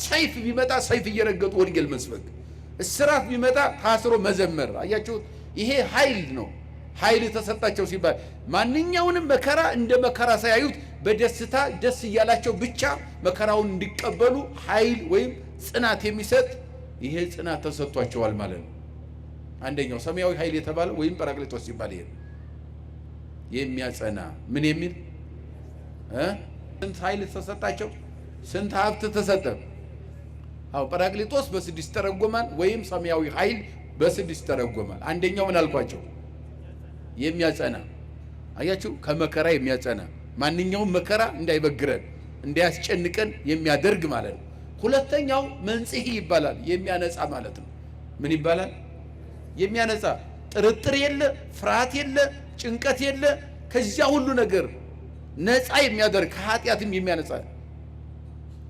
ሰይፍ ቢመጣ ሰይፍ እየረገጡ ወንጌል መስበክ፣ እስራት ቢመጣ ታስሮ መዘመር። አያችሁት? ይሄ ኃይል ነው። ኃይል ተሰጣቸው ሲባል ማንኛውንም መከራ እንደ መከራ ሳያዩት በደስታ ደስ እያላቸው ብቻ መከራውን እንዲቀበሉ ኃይል ወይም ጽናት የሚሰጥ ይሄ ጽናት ተሰጥቷቸዋል ማለት ነው። አንደኛው ሰማያዊ ኃይል የተባለው ወይም ጰራቅሊጦስ ሲባል ይሄ የሚያጸና ምን የሚል ስንት ኃይል ተሰጣቸው? ስንት ሀብት ተሰጠ? አው ጰራቅሊጦስ በ6 ተረጎማል፣ ወይም ሰማያዊ ኃይል በ6 ተረጎማል። አንደኛው ምን አልኳቸው? የሚያጸና። አያችሁ፣ ከመከራ የሚያጸና ማንኛውም መከራ እንዳይበግረን እንዳያስጨንቀን የሚያደርግ ማለት ነው። ሁለተኛው መንጽሔ ይባላል፣ የሚያነጻ ማለት ነው። ምን ይባላል? የሚያነጻ። ጥርጥር የለ፣ ፍርሃት የለ፣ ጭንቀት የለ፣ ከዚያ ሁሉ ነገር ነፃ የሚያደርግ ከኃጢአትም የሚያነጻ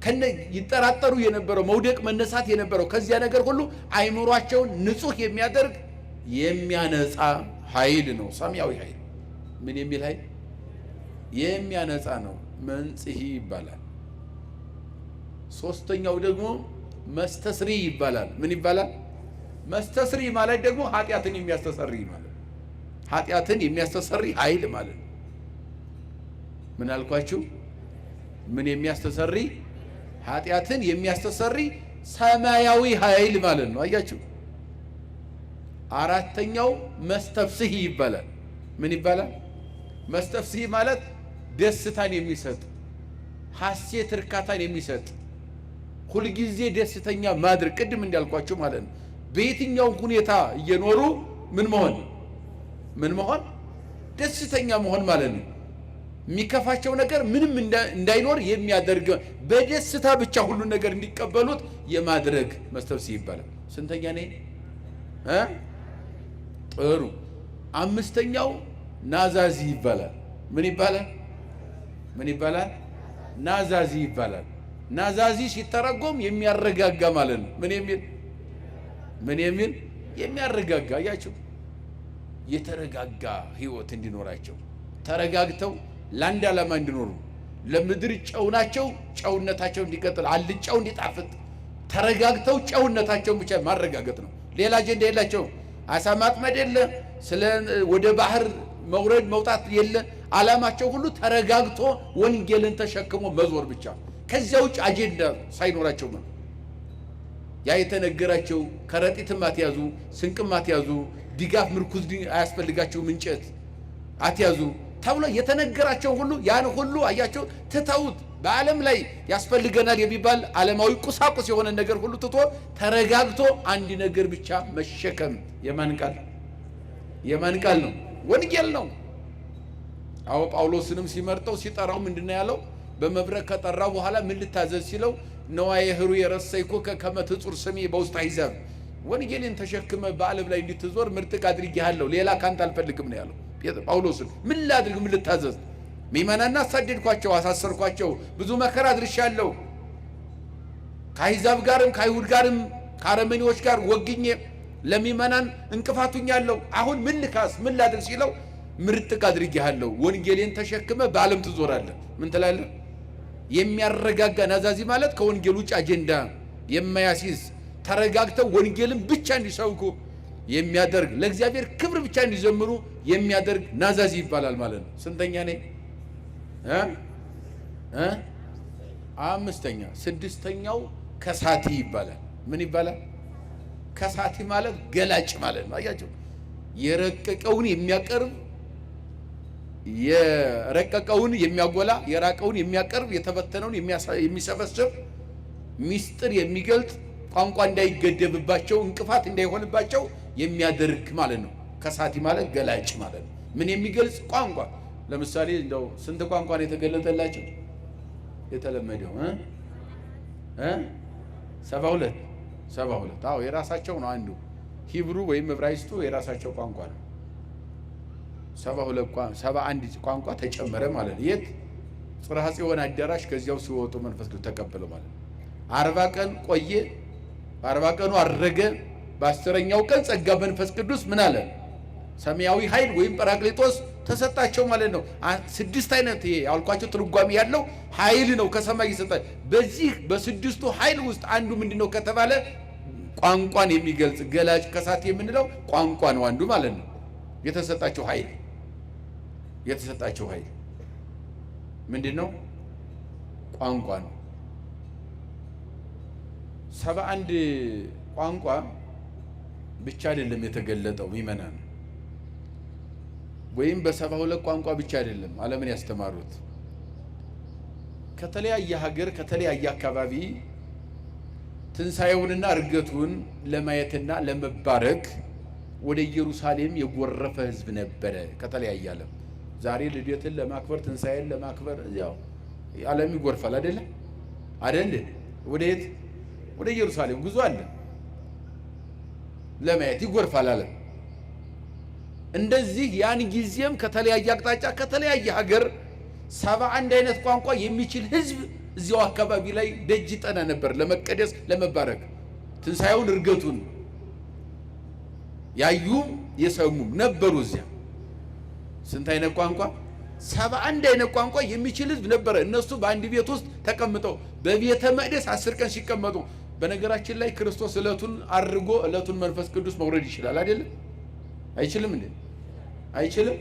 ከነ ይጠራጠሩ የነበረው መውደቅ መነሳት የነበረው ከዚያ ነገር ሁሉ አይምሯቸውን ንጹህ የሚያደርግ የሚያነጻ ኃይል ነው ሰማያዊ ኃይል። ምን የሚል ኃይል? የሚያነጻ ነው፣ መንጽሔ ይባላል። ሶስተኛው ደግሞ መስተስሪ ይባላል። ምን ይባላል? መስተስሪ ማለት ደግሞ ኃጢአትን የሚያስተሰሪ ማለት፣ ኃጢአትን የሚያስተሰሪ ኃይል ማለት። ምን አልኳችሁ? ምን የሚያስተሰሪ? ኃጢአትን የሚያስተሰሪ ሰማያዊ ኃይል ማለት ነው። አያችሁ። አራተኛው መስተፍስሒ ይባላል። ምን ይባላል? መስተፍስሒ ማለት ደስታን የሚሰጥ ሐሴት እርካታን የሚሰጥ ሁልጊዜ ደስተኛ ማድረግ፣ ቅድም እንዳልኳችሁ ማለት ነው። በየትኛው ሁኔታ እየኖሩ ምን መሆን ደስተኛ መሆን ማለት ነው። የሚከፋቸው ነገር ምንም እንዳይኖር የሚያደርግ በደስታ ብቻ ሁሉን ነገር እንዲቀበሉት የማድረግ መስተፍስሒ ይባላል። ስንተኛ ነኝ? ጥሩ። አምስተኛው ናዛዚ ይባላል። ምን ይባላል? ናዛዚ ይባላል። ናዛዚ ሲተረጎም የሚያረጋጋ ማለት ነው። ምን የሚል የሚያረጋጋ። አያቸው፣ የተረጋጋ ህይወት እንዲኖራቸው ተረጋግተው ለአንድ ዓላማ እንዲኖሩ ለምድር ጨው ናቸው፣ ጨውነታቸው እንዲቀጥል አልጫው እንዲጣፍጥ ተረጋግተው ጨውነታቸውን ብቻ ማረጋገጥ ነው። ሌላ አጀንዳ የላቸውም። አሳ ማጥመድ የለ፣ ስለ ወደ ባህር መውረድ መውጣት የለ። ዓላማቸው ሁሉ ተረጋግቶ ወንጌልን ተሸክሞ መዞር ብቻ። ከዚያ ውጭ አጀንዳ ሳይኖራቸው ነው። ያ የተነገራቸው ከረጢትም አትያዙ፣ ስንቅም አትያዙ፣ ድጋፍ ምርኩዝ አያስፈልጋቸውም፣ እንጨት አትያዙ ተብሎ የተነገራቸው ሁሉ ያን ሁሉ አያቸው ትተውት በዓለም ላይ ያስፈልገናል የሚባል ዓለማዊ ቁሳቁስ የሆነ ነገር ሁሉ ትቶ ተረጋግቶ አንድ ነገር ብቻ መሸከም የማን ቃል ነው? ወንጌል ነው። አዎ ጳውሎስንም ሲመርጠው ሲጠራው ምንድነው ያለው? በመብረቅ ከጠራው በኋላ ምን ልታዘዝ ሲለው ነዋየ ህሩየ ረሰይኩከ ከመ ትጹር ስሜ በውስተ አሕዛብ፣ ወንጌልን ተሸክመ በዓለም ላይ እንድትዞር ምርጥቅ አድርጌሃለሁ፣ ሌላ ካንተ አልፈልግም ነው ያለው ጳውሎስን። ምን ላድርግ? ምን ልታዘዝ? ምእመናንን አሳደድኳቸው፣ አሳሰርኳቸው፣ ብዙ መከራ አድርሻለሁ፣ ከአሕዛብ ጋርም ከአይሁድ ጋርም ከአረመኔዎች ጋር ወግኜ ለምእመናን እንቅፋቱኛለሁ። አሁን ምን ልካስ? ምን ላድርግ ሲለው ምርጥቅ አድርጌሃለሁ፣ ወንጌልን ተሸክመ በዓለም ትዞራለህ። ምን ትላለህ? የሚያረጋጋ ናዛዚ ማለት ከወንጌል ውጭ አጀንዳ የማያሲዝ ተረጋግተው ወንጌልን ብቻ እንዲሰብኩ የሚያደርግ ለእግዚአብሔር ክብር ብቻ እንዲዘምሩ የሚያደርግ ናዛዚ ይባላል ማለት ነው። ስንተኛ ነኝ? አምስተኛ። ስድስተኛው ከሳቲ ይባላል። ምን ይባላል? ከሳቲ ማለት ገላጭ ማለት ነው። አያችሁ፣ የረቀቀውን የሚያቀርብ፣ የረቀቀውን የሚያጎላ፣ የራቀውን የሚያቀርብ፣ የተበተነውን የሚሰበስብ፣ ሚስጥር የሚገልጥ፣ ቋንቋ እንዳይገደብባቸው እንቅፋት እንዳይሆንባቸው የሚያደርግ ማለት ነው። ከሳቲ ማለት ገላጭ ማለት ነው። ምን የሚገልጽ ቋንቋ። ለምሳሌ እንደው ስንት ቋንቋ ነው የተገለጠላቸው? የተለመደው 72 አዎ የራሳቸው ነው። አንዱ ሂብሩ ወይም ዕብራይስጡ የራሳቸው ቋንቋ ነው። 71 ቋንቋ ተጨመረ ማለት ነው። የት? ጽርሐ ጽዮን አዳራሽ ከዚያው ሲወጡ መንፈስ ቅዱስ ተቀበለው ማለት ነው። 40 ቀን ቆየ። በ40 ቀኑ አረገ። በ10ኛው ቀን ጸጋ መንፈስ ቅዱስ ምን አለ? ሰማያዊ ኃይል ወይም ጰራቅሊጦስ ተሰጣቸው ማለት ነው። 6 አይነት ይሄ ያልኳቸው ትርጓሜ ያለው ኃይል ነው ከሰማይ ይሰጣል። በዚህ በስድስቱ ኃይል ውስጥ አንዱ ምንድነው ከተባለ ቋንቋን የሚገልጽ ገላጭ ከሳቲ የምንለው ቋንቋ ነው አንዱ ማለት ነው። የተሰጣቸው ኃይል ምንድነው? ቋንቋ ነው። 71 ቋንቋ ብቻ አይደለም የተገለጠው ምእመናን፣ ወይም በ72 ቋንቋ ብቻ አይደለም ዓለምን ያስተማሩት። ከተለያየ ሀገር ከተለያየ አካባቢ ትንሣኤውንና እርገቱን ለማየትና ለመባረክ ወደ ኢየሩሳሌም የጎረፈ ሕዝብ ነበረ ከተለያየ ዓለም። ዛሬ ልደትን ለማክበር ትንሣኤን ለማክበር ያው ዓለም ይጎርፋል አይደለ? ወደ የት? ወደ ኢየሩሳሌም ጉዞ አለ፣ ለማየት ይጎርፋል ዓለም። እንደዚህ ያን ጊዜም ከተለያየ አቅጣጫ ከተለያየ ሀገር 71 አይነት ቋንቋ የሚችል ሕዝብ እዚያው አካባቢ ላይ ደጅ ጠና ነበር ለመቀደስ ለመባረክ። ትንሣኤውን እርገቱን ያዩም የሰሙም ነበሩ እዚያ። ስንት አይነት ቋንቋ? 71 አይነት ቋንቋ የሚችል ሕዝብ ነበረ። እነሱ በአንድ ቤት ውስጥ ተቀምጠው በቤተ መቅደስ 10 ቀን ሲቀመጡ። በነገራችን ላይ ክርስቶስ ዕለቱን አድርጎ ዕለቱን መንፈስ ቅዱስ መውረድ ይችላል አይደለም? አይችልም እንዴ? አይችልም።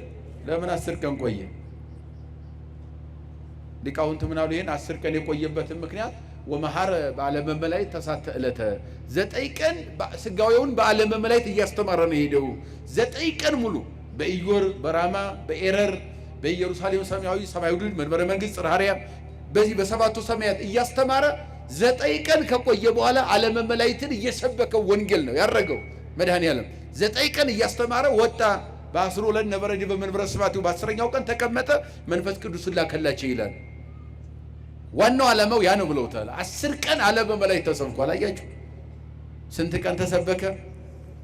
ለምን 10 ቀን ቆየ? ሊቃውንት ምን አሉ? ይሄን 10 ቀን የቆየበትን ምክንያት ወመሐረ በዓለመ መላእክት ተሳተ ዕለተ፣ 9 ቀን ስጋዊውን በዓለመ መላእክት እያስተማረ ነው የሄደው። 9 ቀን ሙሉ በኢዮር በራማ በኤረር በኢየሩሳሌም ሰማያዊ ሰማያዊ መንበረ መንግስት ጽርሐ አርያም በዚህ በሰባቱ ሰማያት እያስተማረ 9 ቀን ከቆየ በኋላ ዓለመ መላእክትን እየሰበከው ወንጌል ነው ያረገው መድኃኔዓለም። 9 ቀን እያስተማረ ወጣ። በ12 ነበረ በመንበረ ስብሐቱ በ10ኛው ቀን ተቀመጠ። መንፈስ ቅዱስን ላከላቸው ይላል። ዋናው ዓላማው ያ ነው ብለውታል። 10 ቀን ዓለመ መላእክት ተሰብኳል። አያችሁ ስንት ቀን ተሰበከ?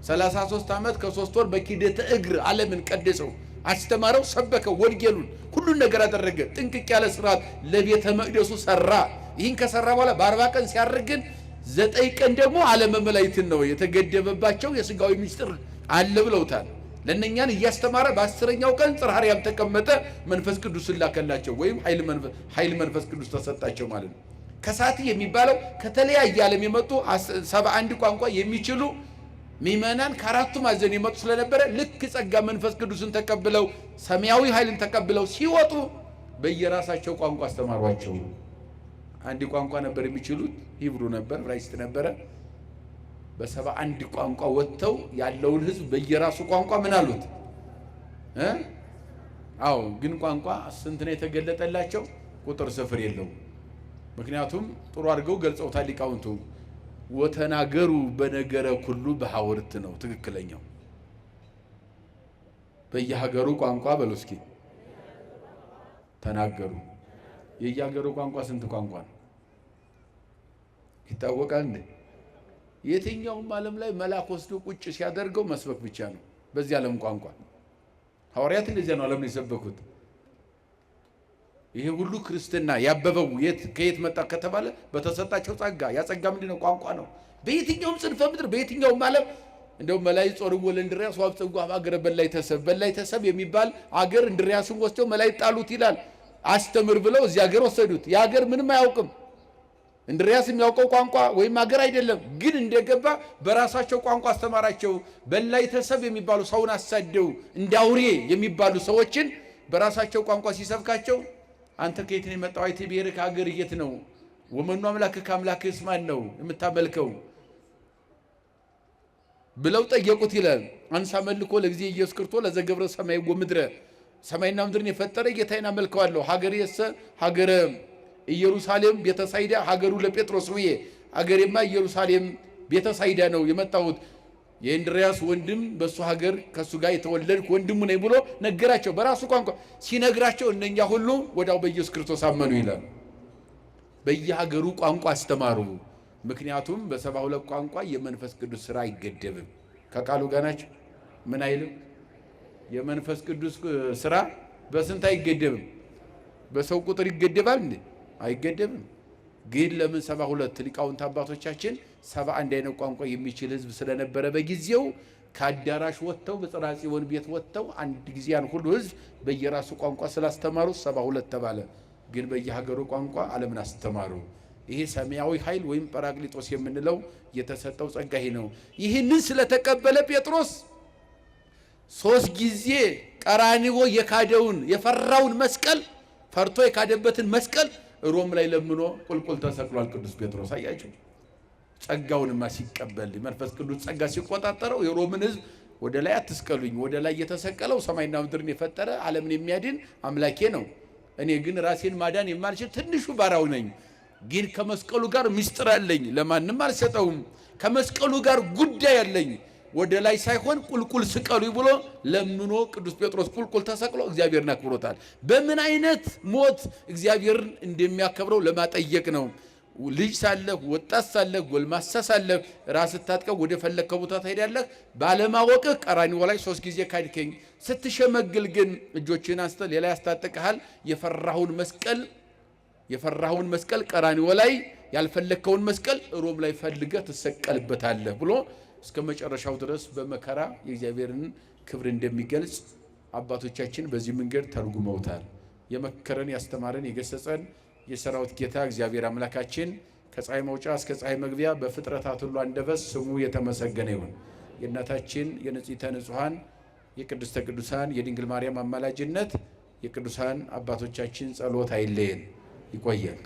33 ዓመት ከ3 ወር በኪደተ እግር ዓለምን ቀደሰው፣ አስተማረው፣ ሰበከው፣ ወንጌሉን ሁሉን ነገር አደረገ። ጥንቅቅ ያለ ስርዓት ለቤተ መቅደሱ ሰራ። ይህን ከሰራ በኋላ በ40 ቀን ሲያርግን 9 ቀን ደግሞ ዓለመ መላእክትን ነው የተገደበባቸው። የሥጋዊ ምስጢር አለ ብለውታል። ለእነኛን እያስተማረ በ10ኛው ቀን ጽርሐ አርያም ተቀመጠ። መንፈስ ቅዱስን ላከላቸው ወይም ኃይል መንፈስ ቅዱስ ተሰጣቸው ማለት ነው። ከሳቲ የሚባለው ከተለያየ ዓለም የመጡ 71 ቋንቋ የሚችሉ ምእመናን ከአራቱ ማዕዘን የመጡ ስለነበረ ልክ ጸጋ መንፈስ ቅዱስን ተቀብለው ሰማያዊ ኃይልን ተቀብለው ሲወጡ በየራሳቸው ቋንቋ አስተማሯቸው። አንድ ቋንቋ ነበር የሚችሉት፣ ሂብሩ ነበር፣ ዕብራይስጥ ነበረ። በ71 ቋንቋ ወጥተው ያለውን ሕዝብ በየራሱ ቋንቋ ምን አሉት? አዎ ግን ቋንቋ ስንት ነው የተገለጠላቸው? ቁጥር ስፍር የለውም። ምክንያቱም ጥሩ አድርገው ገልጸውታል ሊቃውንቱ። ወተናገሩ በነገረ ኩሉ በሐወርት ነው ትክክለኛው። በየሀገሩ ቋንቋ በሉ እስኪ ተናገሩ። የየሀገሩ ቋንቋ ስንት ቋንቋ ነው ይታወቃል እንዴ? የትኛውም ዓለም ላይ መልአክ ወስዶ ቁጭ ሲያደርገው መስበክ ብቻ ነው በዚህ ዓለም ቋንቋ። ሐዋርያት እንደዚያ ነው ዓለምን የሰበኩት። ይሄ ሁሉ ክርስትና ያበበው ከየት መጣ ከተባለ በተሰጣቸው ጸጋ። ያ ጸጋ ምንድነው? ቋንቋ ነው። በየትኛውም ጽንፈ ምድር በየትኛውም ዓለም እንደው መላይ ጾር ወለንድሪያስ ዋብጽጓ አገረ በላይተሰብ የሚባል አገር እንድሪያስን ወስደው መላይ ጣሉት ይላል። አስተምር ብለው እዚህ አገር ወሰዱት። ያ አገር ምንም አያውቅም። እንድሪያስ የሚያውቀው ቋንቋ ወይም አገር አይደለም። ግን እንደገባ በራሳቸው ቋንቋ አስተማራቸው። በላይተሰብ የሚባሉ ሰውን አሳደው እንዳውሬ የሚባሉ ሰዎችን በራሳቸው ቋንቋ ሲሰብካቸው አንተ ከየት ነው የመጣው? አይቴ ብሔርህ ከሀገር የት ነው? ወመኑ አምላክህ ከአምላክህስ ማን ነው የምታመልከው ብለው ጠየቁት ይላል። አንሳ መልኮ ለጊዜ ኢየሱስ ክርስቶስ ለዘገብረ ሰማይ ወምድረ ሰማይና ምድርን የፈጠረ ጌታዬን አመልከዋለሁ። ሀገር የሰ ሀገረ ኢየሩሳሌም ቤተሳይዳ ሀገሩ ለጴጥሮስ ውዬ ሀገሬማ ኢየሩሳሌም ቤተሳይዳ ነው የመጣሁት። የእንድሪያስ ወንድም በሱ ሀገር ከሱ ጋር የተወለድኩ ወንድሙ ነኝ ብሎ ነገራቸው። በራሱ ቋንቋ ሲነግራቸው እነኛ ሁሉ ወዳው በኢየሱስ ክርስቶስ አመኑ ይላል። በየሀገሩ ቋንቋ አስተማሩ። ምክንያቱም በ72 ቋንቋ የመንፈስ ቅዱስ ሥራ አይገደብም። ከቃሉ ጋር ናቸው። ምን አይልም? የመንፈስ ቅዱስ ሥራ በስንት አይገደብም? በሰው ቁጥር ይገደባል እንዴ? አይገደብም። ግን ለምን 72 ሊቃውንት አባቶቻችን 71 አይነት ቋንቋ የሚችል ሕዝብ ስለነበረ በጊዜው ከአዳራሽ ወጥተው በጽርሐ ጽዮን ቤት ወጥተው አንድ ጊዜ ያን ሁሉ ሕዝብ በየራሱ ቋንቋ ስላስተማሩ 72 ተባለ። ግን በየሀገሩ ቋንቋ ዓለምን አስተማሩ። ይሄ ሰማያዊ ኃይል ወይም ጰራቅሊጦስ የምንለው የተሰጠው ጸጋ ይሄ ነው። ይህንን ስለተቀበለ ጴጥሮስ 3 ጊዜ ቀራንዮ የካደውን የፈራውን መስቀል ፈርቶ የካደበትን መስቀል ሮም ላይ ለምኖ ቁልቁል ተሰቅሏል ቅዱስ ጴጥሮስ። አያችሁ ጸጋውንማ ሲቀበል መንፈስ ቅዱስ ጸጋ ሲቆጣጠረው የሮምን ሕዝብ ወደ ላይ አትስቀሉኝ፣ ወደ ላይ የተሰቀለው ሰማይና ምድርን የፈጠረ ዓለምን የሚያድን አምላኬ ነው። እኔ ግን ራሴን ማዳን የማልችል ትንሹ ባሪያው ነኝ። ግን ከመስቀሉ ጋር ምስጢር አለኝ፣ ለማንም አልሰጠውም። ከመስቀሉ ጋር ጉዳይ አለኝ። ወደ ላይ ሳይሆን ቁልቁል ስቀሉ ብሎ ለምኖ ቅዱስ ጴጥሮስ ቁልቁል ተሰቅሎ እግዚአብሔርን አክብሮታል። በምን አይነት ሞት እግዚአብሔርን እንደሚያከብረው ለማጠየቅ ነው። ልጅ ሳለህ፣ ወጣት ሳለህ፣ ጎልማሳ ሳለህ ራስህ ታጥቀህ ወደ ፈለግከው ቦታ ትሄዳለህ። ባለማወቅህ ቀራንዮ ላይ 3 ጊዜ ካድከኝ። ስትሸመግል ግን እጆችን አንስተህ ሌላ ያስታጥቀሃል። የፈራኸውን መስቀል ቀራንዮ ላይ ያልፈለግከውን መስቀል ሮም ላይ ፈልገህ ትሰቀልበታለህ ብሎ እስከ መጨረሻው ድረስ በመከራ የእግዚአብሔርን ክብር እንደሚገልጽ አባቶቻችን በዚህ መንገድ ተርጉመውታል። የመከረን ያስተማረን የገሰጸን የሰራዊት ጌታ እግዚአብሔር አምላካችን ከፀሐይ መውጫ እስከ ፀሐይ መግቢያ በፍጥረታት ሁሉ አንደበት ስሙ የተመሰገነ ይሁን። የእናታችን የንጽሕተ ንጹሐን የቅድስተ ቅዱሳን የድንግል ማርያም አማላጅነት የቅዱሳን አባቶቻችን ጸሎት አይለየን። ይቆየን።